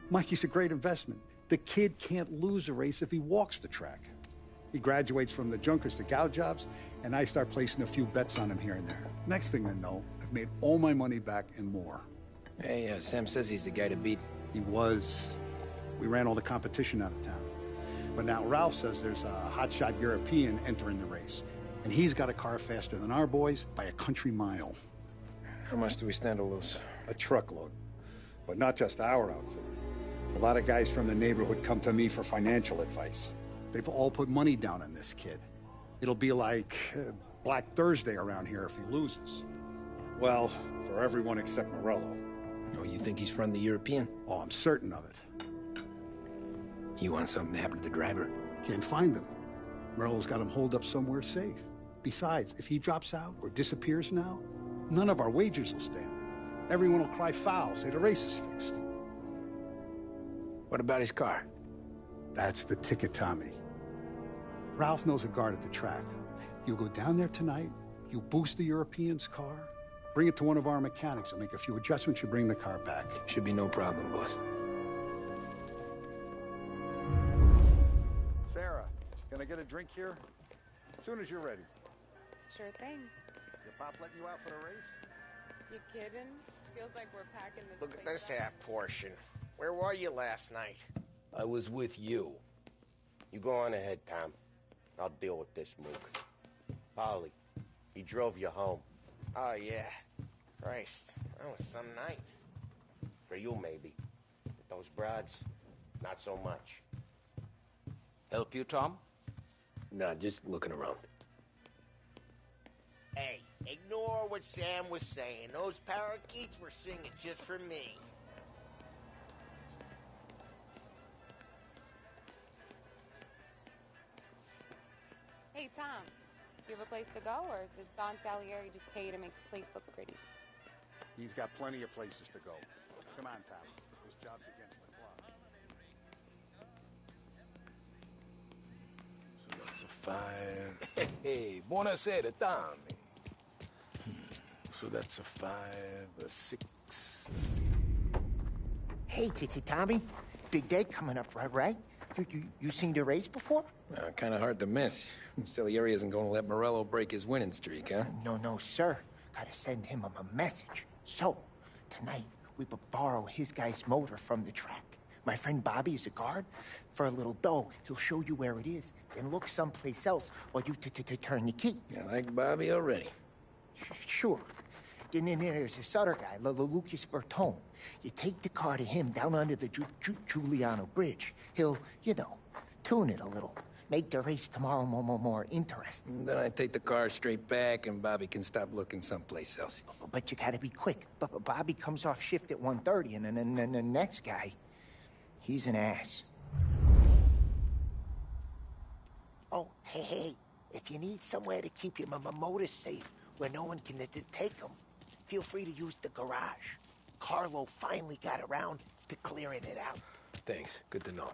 Mikey's a great investment. The kid can't lose a race if he walks the track. He graduates from the junkers to gal jobs, and I start placing a few bets on him here and there. Next thing I know, I've made all my money back and more. Hey, Sam says he's the guy to beat. He was. We ran all the competition out of town. But now Ralph says there's a hotshot European entering the race, and he's got a car faster than our boys by a country mile. How much do we stand to lose? A truckload. But not just our outfit. A lot of guys from the neighborhood come to me for financial advice. They've all put money down on this kid. It'll be like Black Thursday around here if he loses. Well, for everyone except Morello. Oh, you think he's from the European? Oh, I'm certain of it. You want something to happen to the driver? Can't find him. Morello's got him holed up somewhere safe. Besides, if he drops out or disappears now, none of our wagers will stand. Everyone will cry foul, say the race is fixed. What about his car? That's the ticket, Tommy. Ralph knows a guard at the track. You go down there tonight, you boost the European's car, bring it to one of our mechanics, and make a few adjustments, you bring the car back. Should be no problem, boss. Sarah, can I get a drink here? As soon as you're ready. Sure thing. Your pop letting you out for the race? You kidding? Feels like we're packing this Look at place this up. half portion. Where were you last night? I was with you. You go on ahead, Tom. I'll deal with this mook. Polly, he drove you home. Oh, yeah. Christ, that was some night. For you, maybe. But those broads, not so much. Help you, Tom? Nah, just looking around. Hey, ignore what Sam was saying. Those parakeets were singing just for me. Hey, Tom, do you have a place to go, or does Don Salieri just pay you to make the place look pretty? He's got plenty of places to go. Come on, Tom. This job's against the clock. So that's a 5. Hey, buonasera, Tommy. So that's a 5, a 6. Hey, Tommy. Big day coming up, right? You seen the race before? Kind of hard to miss. Salieri isn't going to let Morello break his winning streak, huh? No, sir. Gotta send him a message. So, tonight, we will borrow his guy's motor from the track. My friend Bobby is a guard. For a little dough, he'll show you where it is, then look someplace else while you turn the key. I like Bobby already. Sure. Then there's this other guy, Lucas Bertone. You take the car to him down under the Giuliano Bridge. He'll, tune it a little. Make the race tomorrow more interesting. Then I take the car straight back, and Bobby can stop looking someplace else. But you gotta be quick. Bobby comes off shift at 1:30, and then the next guy, he's an ass. Oh, hey, if you need somewhere to keep your motor safe, where no one can take them, feel free to use the garage. Carlo finally got around to clearing it out. Thanks. Good to know.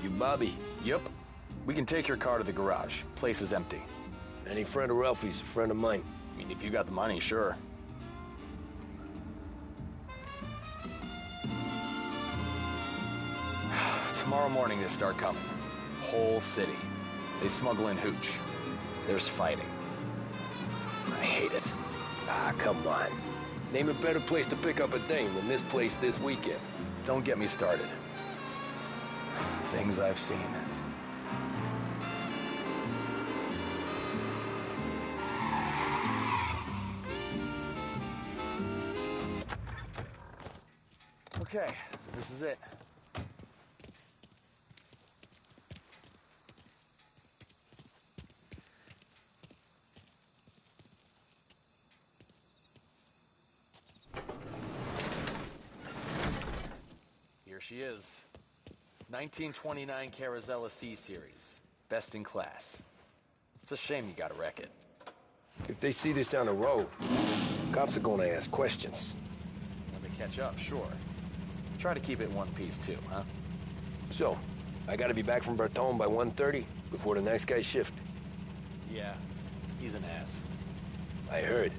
You Bobby? Yep. We can take your car to the garage. Place is empty. Any friend of Ralphie's a friend of mine. I mean, if you got the money, sure. Tomorrow morning they start coming. Whole city. They smuggle in hooch. There's fighting. I hate it. Ah, come on. Name a better place to pick up a dame than this place this weekend. Don't get me started. Things I've seen. Okay, this is it. Here she is. 1929 Carazella C-Series. Best in class. It's a shame you gotta wreck it. If they see this on the road, cops are gonna ask questions. When they catch up, sure. Try to keep it in one piece too, huh? So, I gotta be back from Bertone by 1:30 before the next guy's shift. Yeah, he's an ass. I heard.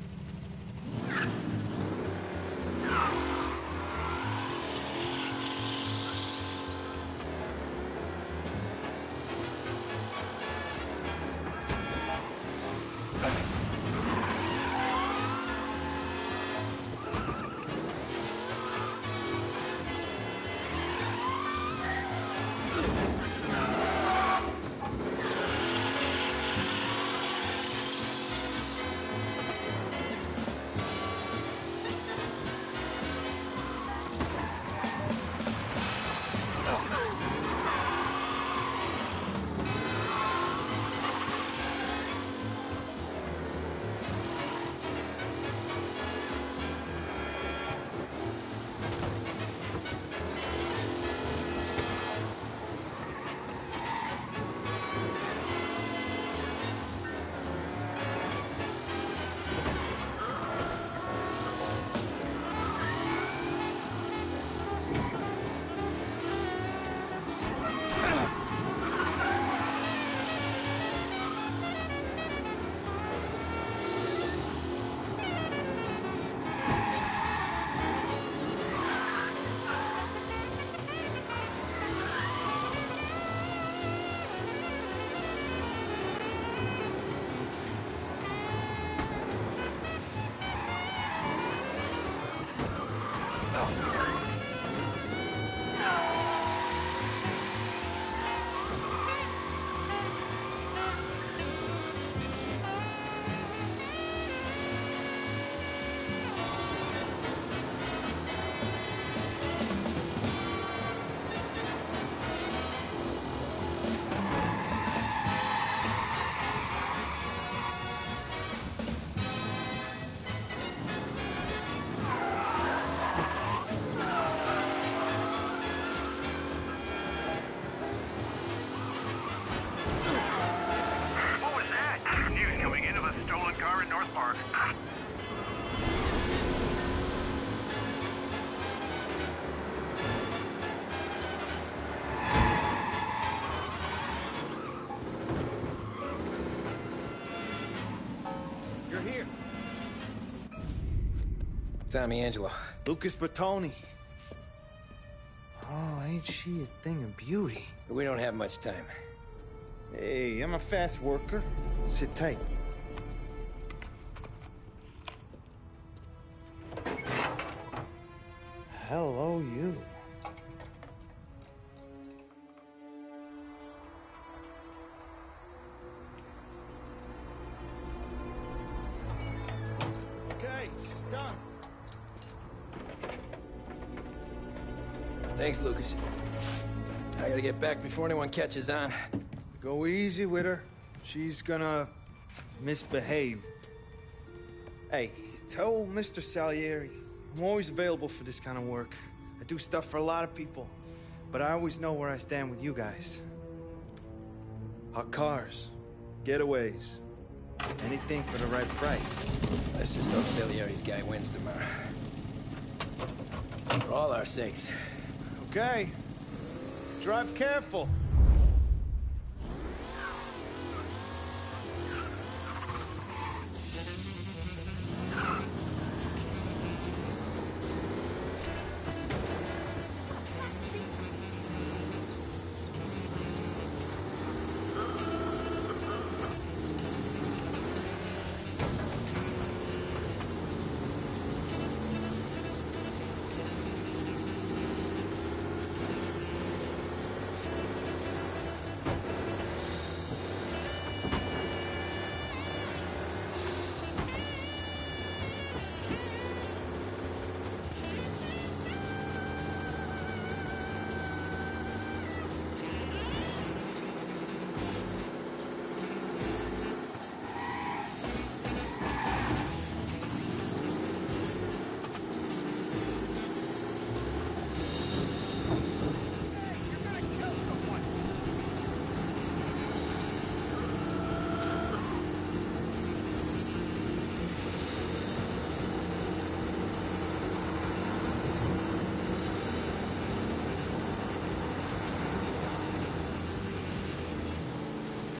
Tommy Angelo. Lucas Bertoni. Oh, ain't she a thing of beauty? We don't have much time. Hey, I'm a fast worker. Sit tight. Hello, you. Okay, she's done. Thanks, Lucas. I gotta get back before anyone catches on. Go easy with her. She's gonna misbehave. Hey, tell Mr. Salieri I'm always available for this kind of work. I do stuff for a lot of people, but I always know where I stand with you guys. Hot cars, getaways, anything for the right price. Let's just hope Salieri's guy wins tomorrow. For all our sakes. Okay. Drive careful.